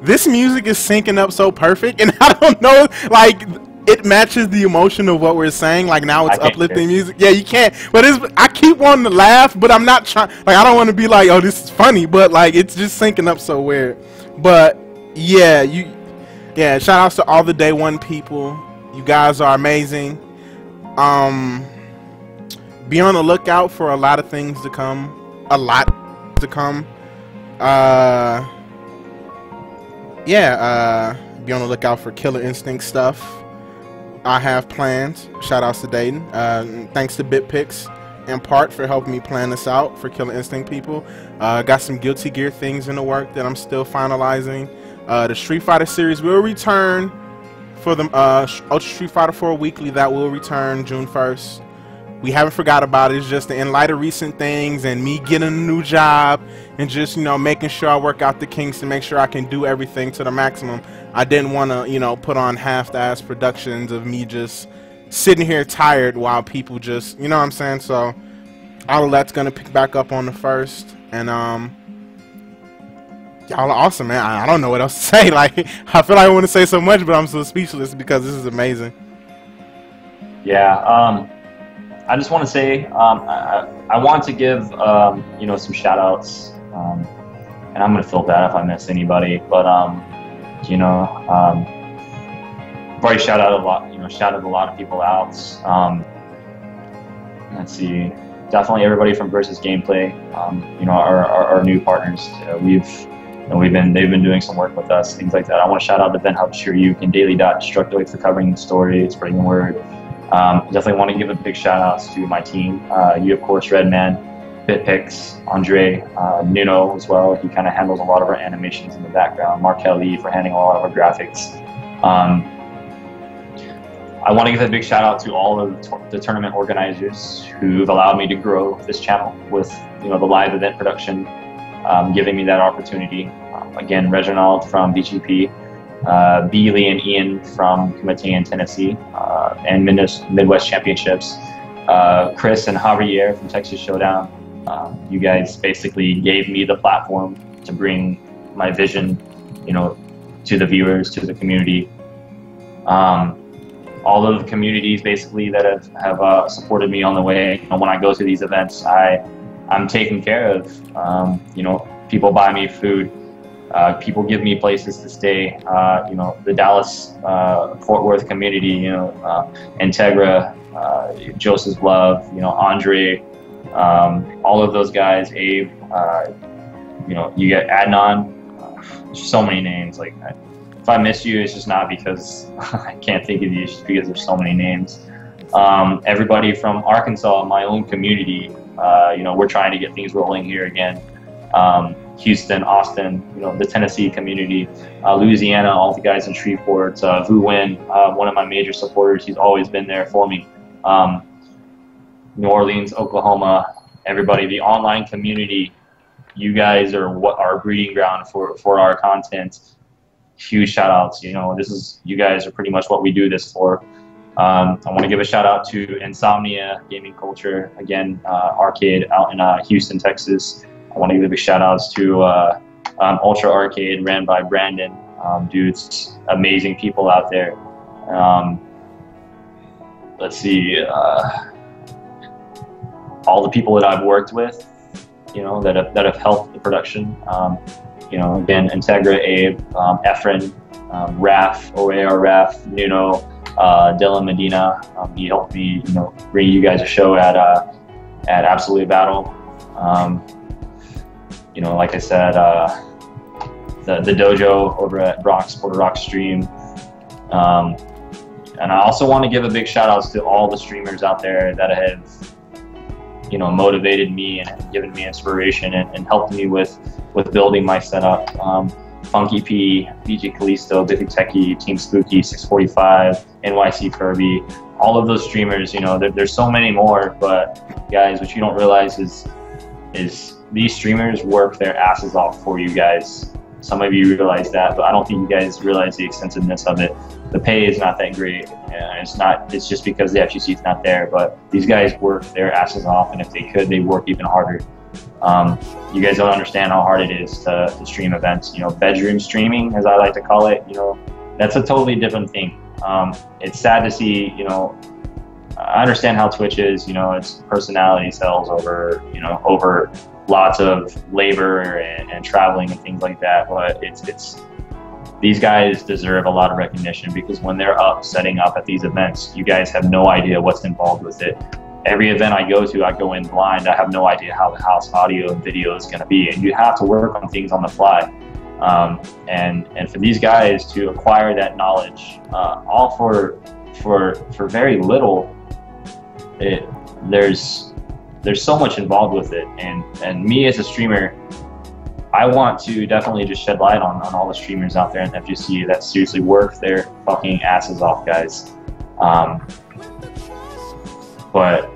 this music is syncing up so perfect, and I don't know, like, it matches the emotion of what we're saying. Like now it's I can't uplifting hear. music. Yeah, you can't. But I keep wanting to laugh, but I'm not trying. Like I don't want to be like, oh, this is funny, but like it's just syncing up so weird. But yeah, shout outs to all the day one people. You guys are amazing. Be on the lookout for a lot of things to come. A lot to come. Be on the lookout for Killer Instinct stuff. I have plans. Shout outs to Dayton. Thanks to BitPix in part for helping me plan this out for Killer Instinct people. Got some Guilty Gear things in the work that I'm still finalizing. The Street Fighter series will return for the Ultra Street Fighter 4 Weekly. That will return June 1st. We haven't forgot about it. It's just in light of recent things and me getting a new job and just, you know, making sure I work out the kinks to make sure I can do everything to the maximum. I didn't want to, you know, put on half-assed productions of me just sitting here tired while people just, you know what I'm saying? So all of that's going to pick back up on the 1st. And y'all are awesome, man. I don't know what else to say. Like, I feel like I want to say so much, but I'm so speechless because this is amazing. Yeah, I just want to say I want to give you know, some shout outs, and I'm gonna feel bad if I miss anybody, but you know, I've already shouted a lot of people out. Let's see, definitely everybody from Versus Gameplay, you know, our new partners. They've been doing some work with us, things like that. I want to shout out to Ben Hubsher and Daily.Destructoid for covering the story, spreading the word. Definitely want to give a big shout outs to my team. You, of course, Redman, BitPix, Andre, Nuno as well. He kind of handles a lot of our animations in the background. Mark Kelly for handling a lot of our graphics. I want to give a big shout out to all of the tournament organizers who've allowed me to grow this channel with, you know, the live event production, giving me that opportunity. Again, Reginald from BGP. Beely and Ian from Comité in Tennessee and Midwest Championships, Chris and Javier from Texas Showdown. You guys basically gave me the platform to bring my vision, you know, to the viewers, to the community. All of the communities basically that have supported me on the way. You know, when I go to these events, I'm taken care of. You know, people buy me food. People give me places to stay. You know, the Dallas, Fort Worth community, you know, Integra, Joseph Love, you know, Andre, all of those guys, Abe, you know, you get Adnan, so many names. Like, if I miss you, it's just not because I can't think of you, it's just because there's so many names. Everybody from Arkansas, my own community, you know, we're trying to get things rolling here again. Houston, Austin, you know, the Tennessee community, Louisiana, all the guys in Shreveport, Vu Win, one of my major supporters, he's always been there for me. New Orleans, Oklahoma, everybody, the online community, you guys are what our breeding ground for our content. Huge shout outs, you know, you guys are pretty much what we do this for. I want to give a shout out to Insomnia Gaming Culture, again, arcade out in Houston, Texas. I want to give a big shout outs to Ultra Arcade, ran by Brandon. Dudes, amazing people out there. Let's see, all the people that I've worked with, you know, that have helped the production. You know, again, Integra, Abe, Efren, Raf, OAR Raf, Nuno, Dylan Medina. He helped me, you know, bring you guys a show at Absolute Battle. You know, like I said, the dojo over at Porter Rock Stream. And I also want to give a big shout out to all the streamers out there that have, you know, motivated me and given me inspiration and helped me with building my setup. Funky P, BG Callisto, Biffy Techie, Team Spooky, 645, NYC Kirby, all of those streamers, you know, there's so many more, but guys, what you don't realize is these streamers work their asses off for you guys. Some of you realize that, but I don't think you guys realize the extensiveness of it. The pay is not that great. It's just because the FGC is not there, but these guys work their asses off, and if they could, they work even harder. You guys don't understand how hard it is to stream events. You know, bedroom streaming, as I like to call it. You know, that's a totally different thing. It's sad to see, you know, I understand how Twitch is, you know, it's personality sells over, you know, over lots of labor and traveling and things like that. But it's these guys deserve a lot of recognition, because when they're up setting up at these events, you guys have no idea what's involved with it. Every event I go in blind. I have no idea how the house audio and video is going to be, and you have to work on things on the fly. And for these guys to acquire that knowledge, all for very little, there's so much involved with it. And me as a streamer, I want to definitely just shed light on all the streamers out there in FGC that seriously work their fucking asses off, guys. But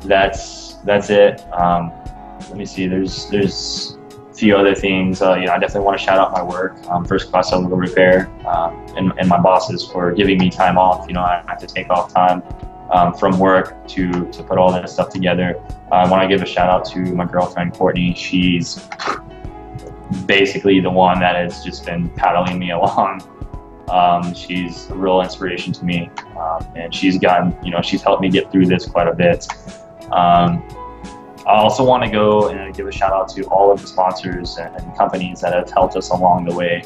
that's it. Let me see. There's a few other things. You know, I definitely want to shout out my work, First Class Cellular Repair, and my bosses for giving me time off. You know, I have to take off time from work to put all that stuff together. I want to give a shout out to my girlfriend Courtney. She's basically the one that has just been paddling me along. She's a real inspiration to me, and she's gotten, you know, she's helped me get through this quite a bit. I also want to go and give a shout out to all of the sponsors and companies that have helped us along the way.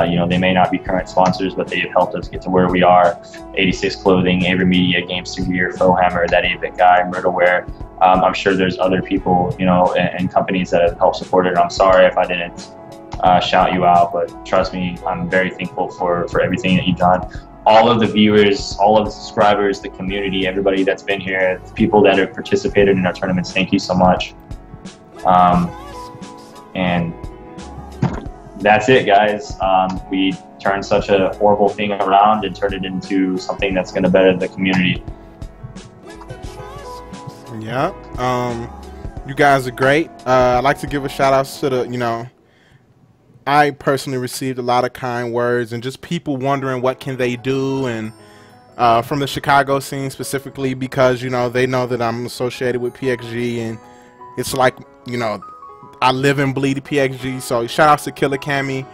You know, they may not be current sponsors, but they have helped us get to where we are. 86 Clothing, Avery Media, Gamester Gear, Fohammer, That 8-Bit Guy, Murderware. I'm sure there's other people, you know, and companies that have helped support it. I'm sorry if I didn't shout you out, but trust me, I'm very thankful for everything that you've done. All of the viewers, all of the subscribers, the community, everybody that's been here, the people that have participated in our tournaments, thank you so much. And that's it, guys. We turned such a horrible thing around and turned it into something that's going to better the community. Yeah. You guys are great. I'd like to give a shout out to the, you know, I personally received a lot of kind words and just people wondering what can they do, and from the Chicago scene specifically, because, you know, they know that I'm associated with PXG, and it's like, you know, I live and bleed PXG. So shout outs to Killer Cammy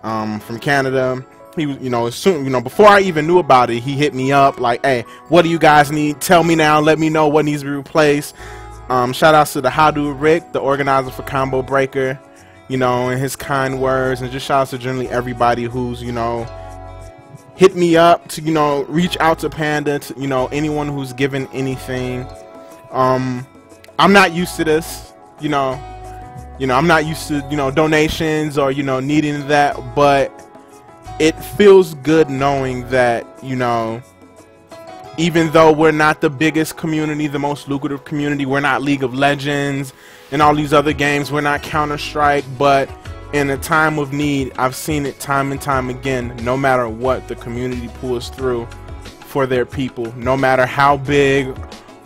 from Canada. He was, you know, as soon, you know, before I even knew about it, he hit me up like, hey, what do you guys need? Tell me now. Let me know what needs to be replaced. Shout outs to the How Do Rick, the organizer for Combo Breaker, you know, and his kind words, and just shout outs to generally everybody who's, you know, hit me up to, you know, reach out to Panda, to, you know, anyone who's given anything. I'm not used to this, you know, I'm not used to, you know, donations or, you know, needing that, but it feels good knowing that, you know, even though we're not the biggest community, the most lucrative community, we're not League of Legends and all these other games, we're not Counter-Strike, but in a time of need, I've seen it time and time again, no matter what, the community pulls through for their people. No matter how big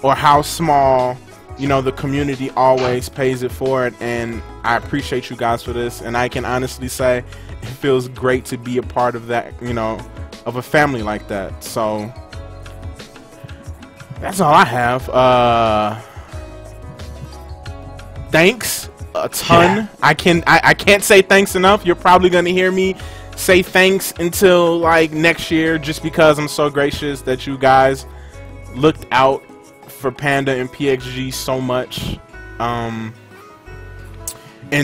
or how small, you know, the community always pays it forward, and I appreciate you guys for this, and I can honestly say it feels great to be a part of that, you know, of a family like that. So that's all I have. Thanks a ton. Yeah. I can't say thanks enough. You're probably gonna hear me say thanks until like next year, just because I'm so gracious that you guys looked out for Panda and PXG so much. And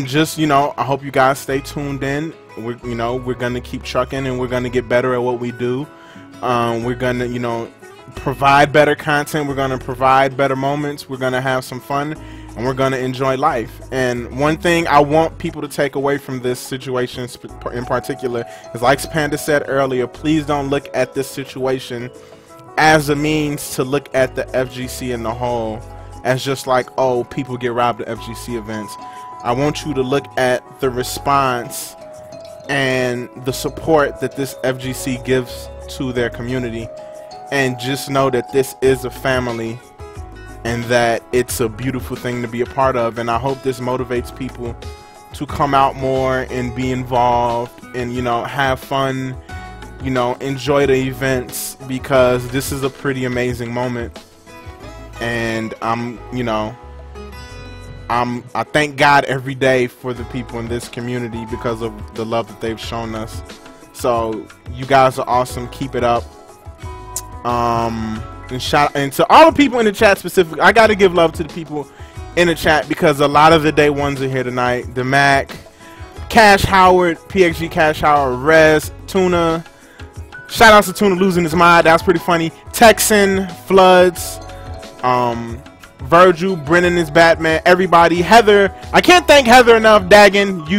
just, you know, I hope you guys stay tuned in. We're gonna keep trucking, and we're gonna get better at what we do. We're gonna, you know, provide better content. We're gonna provide better moments. We're gonna have some fun, and we're gonna enjoy life. And one thing I want people to take away from this situation in particular is, like Panda said earlier, please don't look at this situation as a means to look at the FGC in the whole as just like, oh, people get robbed at FGC events. I want you to look at the response and the support that this FGC gives to their community, and just know that this is a family and that it's a beautiful thing to be a part of. And I hope this motivates people to come out more and be involved and, you know, have fun, you know, enjoy the events, because this is a pretty amazing moment. And I thank God every day for the people in this community because of the love that they've shown us. So you guys are awesome. Keep it up. And to all the people in the chat specifically, I got to give love to the people in the chat because a lot of the day ones are here tonight. The Mac, Cash Howard, PXG Cash Howard, Rez, Tuna. Shout out to Tuna losing his mind. That was pretty funny. Texan, Floods, Virgil, Brennan is Batman, everybody. Heather, I can't thank Heather enough. Dagan,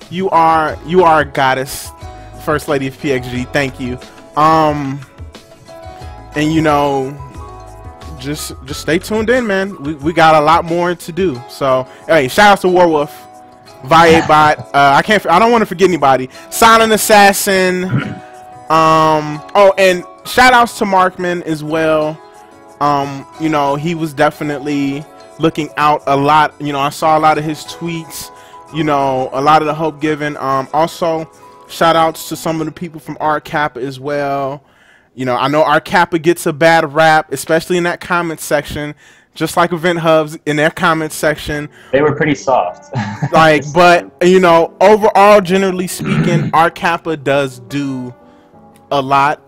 you are a goddess. First Lady of PXG, thank you. And you know, just stay tuned in, man. We got a lot more to do. So, hey, shout out to Warwolf, Viabot. I don't want to forget anybody. Silent Assassin. Oh, and shout outs to Markman as well. You know, he was definitely looking out a lot. You know, I saw a lot of his tweets. You know, a lot of the hope given. Also, shout outs to some of the people from Art Kappa as well. You know, I know Art Kappa gets a bad rap, especially in that comment section, just like Event Hubs in their comment section. They were pretty soft. Like, but, you know, overall, generally speaking, Art Kappa does do a lot,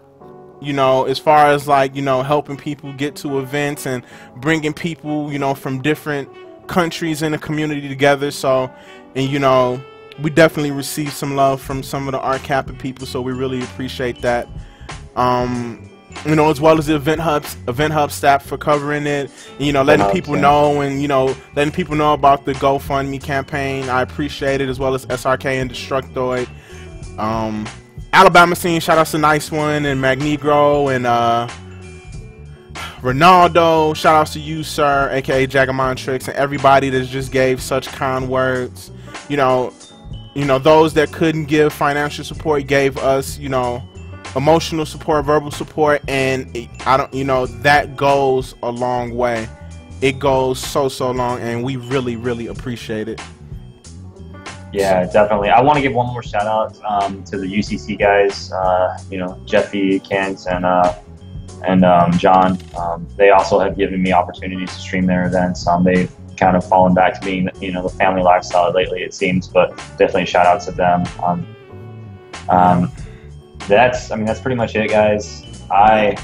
you know, as far as, like, you know, helping people get to events and bringing people, you know, from different countries in the community together. So, and, you know, we definitely received some love from some of the Art Kappa people, so we really appreciate that. You know, as well as the Event Hub staff for covering it, you know, letting people know, and, you know, letting people know about the GoFundMe campaign. I appreciate it, as well as SRK and Destructoid. Alabama scene, shout outs to Nice One and Magnegro and Ronaldo. Shout outs to you, sir, aka Jagamontrix, and everybody that just gave such kind words. You know, those that couldn't give financial support gave us, you know, emotional support, verbal support, and you know, that goes a long way. It goes so long, and we really appreciate it. Yeah, definitely. I want to give one more shout out to the UCC guys. You know, Jeffy, Kent, and John. They also have given me opportunities to stream their events. They've kind of fallen back to being, you know, the family lifestyle lately, it seems, but definitely shout out to them. That's pretty much it, guys. I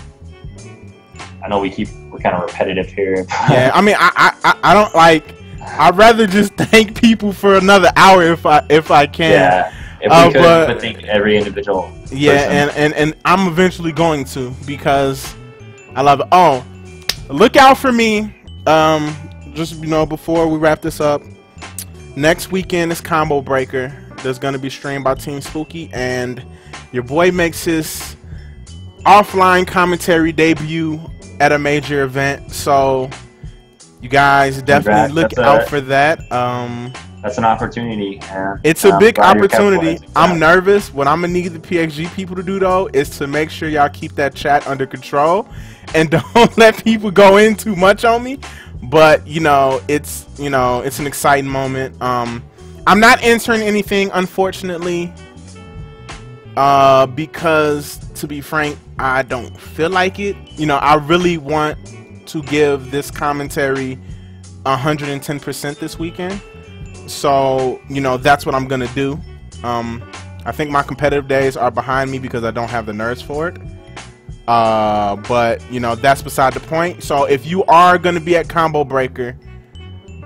know we're kind of repetitive here. Yeah, I mean, I don't like. I'd rather just thank people for another hour if I can. Yeah, if we could, but thank every individual. Yeah, and I'm eventually going to, because I love it. Oh, look out for me. Just, you know, before we wrap this up, next weekend is Combo Breaker. There's gonna be streamed by Team Spooky, and your boy makes his offline commentary debut at a major event. So you guys definitely look out for that. That's an opportunity. It's a big opportunity. I'm nervous. What I'm gonna need the PXG people to do, though, is to make sure y'all keep that chat under control and don't let people go in too much on me. But you know, it's an exciting moment. I'm not entering anything, unfortunately, because, to be frank, I don't feel like it. You know, I really want to give this commentary 110% this weekend. So, you know, that's what I'm gonna do. I think my competitive days are behind me because I don't have the nerves for it. But, you know, that's beside the point. So if you are gonna be at Combo Breaker,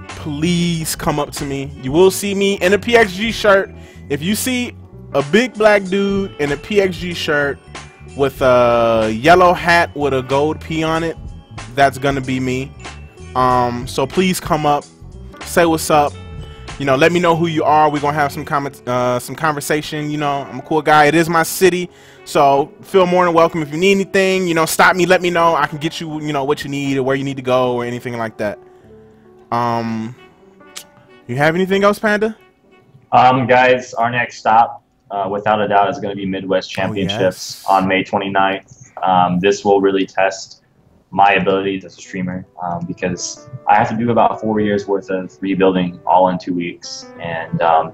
please come up to me. You will see me in a PXG shirt. If you see a big black dude in a PXG shirt with a yellow hat with a gold P on it, that's gonna be me. So please come up, say what's up. You know, let me know who you are. We're gonna have some conversation. You know, I'm a cool guy. It is my city, so feel more than welcome. If you need anything, you know, stop me, let me know. I can get you, you know, what you need or where you need to go or anything like that. You have anything else, Panda? Guys, our next stop, without a doubt, is going to be Midwest Championships on May 29th. This will really test my abilities as a streamer, because I have to do about 4 years worth of rebuilding all in 2 weeks. And I'm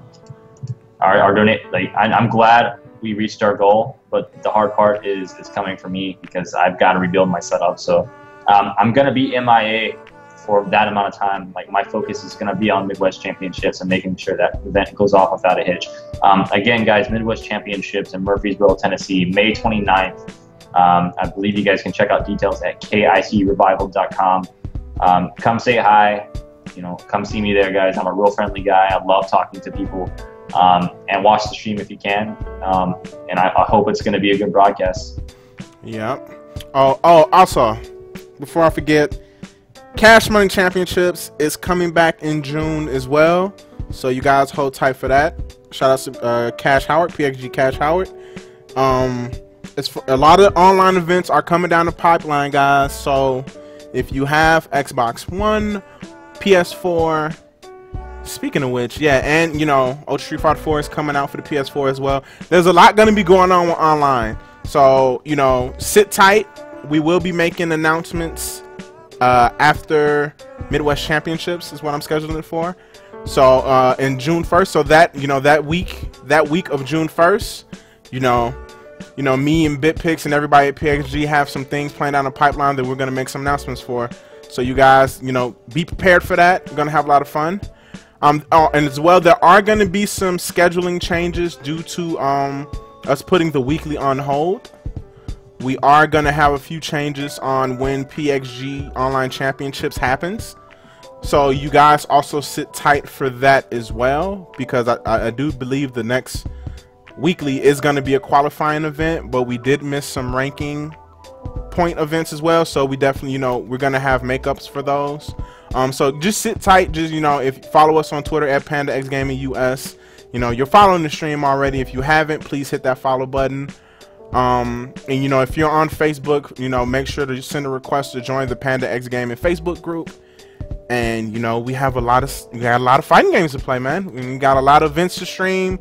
glad we reached our goal, but the hard part is coming for me, because I've got to rebuild my setup. So I'm going to be MIA for that amount of time, like my focus is going to be on Midwest Championships and making sure that event goes off without a hitch. Again, guys, Midwest Championships in Murfreesboro, Tennessee, May 29th. I believe you guys can check out details at kicrevival.com. Come say hi. You know, come see me there, guys. I'm a real friendly guy. I love talking to people. And watch the stream if you can. And I hope it's going to be a good broadcast. Yep. Oh, also, before I forget, Cash Money Championships is coming back in June as well. So you guys hold tight for that. Shout out to Cash Howard, PXG Cash Howard. It's for, a lot of online events are coming down the pipeline, guys. So if you have Xbox One, PS4, speaking of which, yeah, and you know, Ultra Street Fighter 4 is coming out for the PS4 as well. There's a lot going to be going on online. So, you know, sit tight. We will be making announcements after Midwest Championships is what I'm scheduling it for. So in June 1st, so that, you know, that week of June 1st, you know, me and BitPix and everybody at PXG have some things planned down the pipeline that we're going to make some announcements for. So you guys, you know, be prepared for that. We're going to have a lot of fun. And as well, there are going to be some scheduling changes due to us putting the weekly on hold. We are going to have a few changes on when PXG Online Championships happens. So you guys also sit tight for that as well, because I do believe the next weekly is going to be a qualifying event, but we did miss some ranking point events as well. So we definitely, you know, we're going to have makeups for those. So just sit tight. Just, you know, if you follow us on Twitter at PandaXGamingUS, you know, you're following the stream already. If you haven't, please hit that follow button. And you know, if you're on Facebook, you know, make sure to send a request to join the Panda X Gaming Facebook group. And you know, we got a lot of fighting games to play, man. We got a lot of events to stream,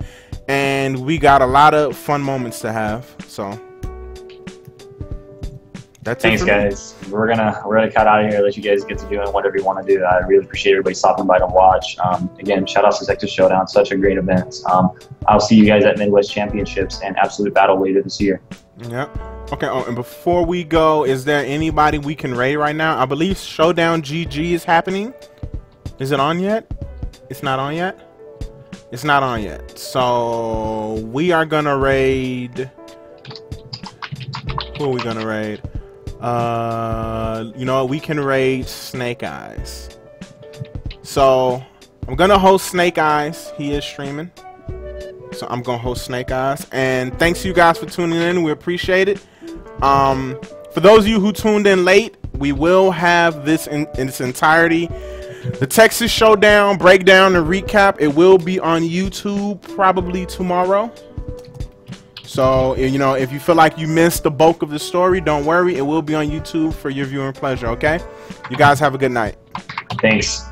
and we got a lot of fun moments to have. So that's Thanks, it. guys. We're gonna cut out of here. Let you guys get to doing whatever you want to do. I really appreciate everybody stopping by to watch. Again, shout out to Texas Showdown, such a great event. I'll see you guys at Midwest Championships and Absolute Battle later this year. Yeah. Okay. Oh, and before we go, is there anybody we can raid right now? I believe Showdown GG is happening. Is it on yet? It's not on yet. It's not on yet. So we are gonna raid. Who are we gonna raid? You know what? We can raid Snake Eyes. So I'm gonna host Snake Eyes. He is streaming, so I'm gonna host Snake Eyes. And thanks you guys for tuning in. We appreciate it. For those of you who tuned in late, we will have this in its entirety. The Texas Showdown breakdown and recap. It will be on YouTube probably tomorrow. So, you know, if you feel like you missed the bulk of the story, don't worry. It will be on YouTube for your viewing pleasure, okay? You guys have a good night. Thanks.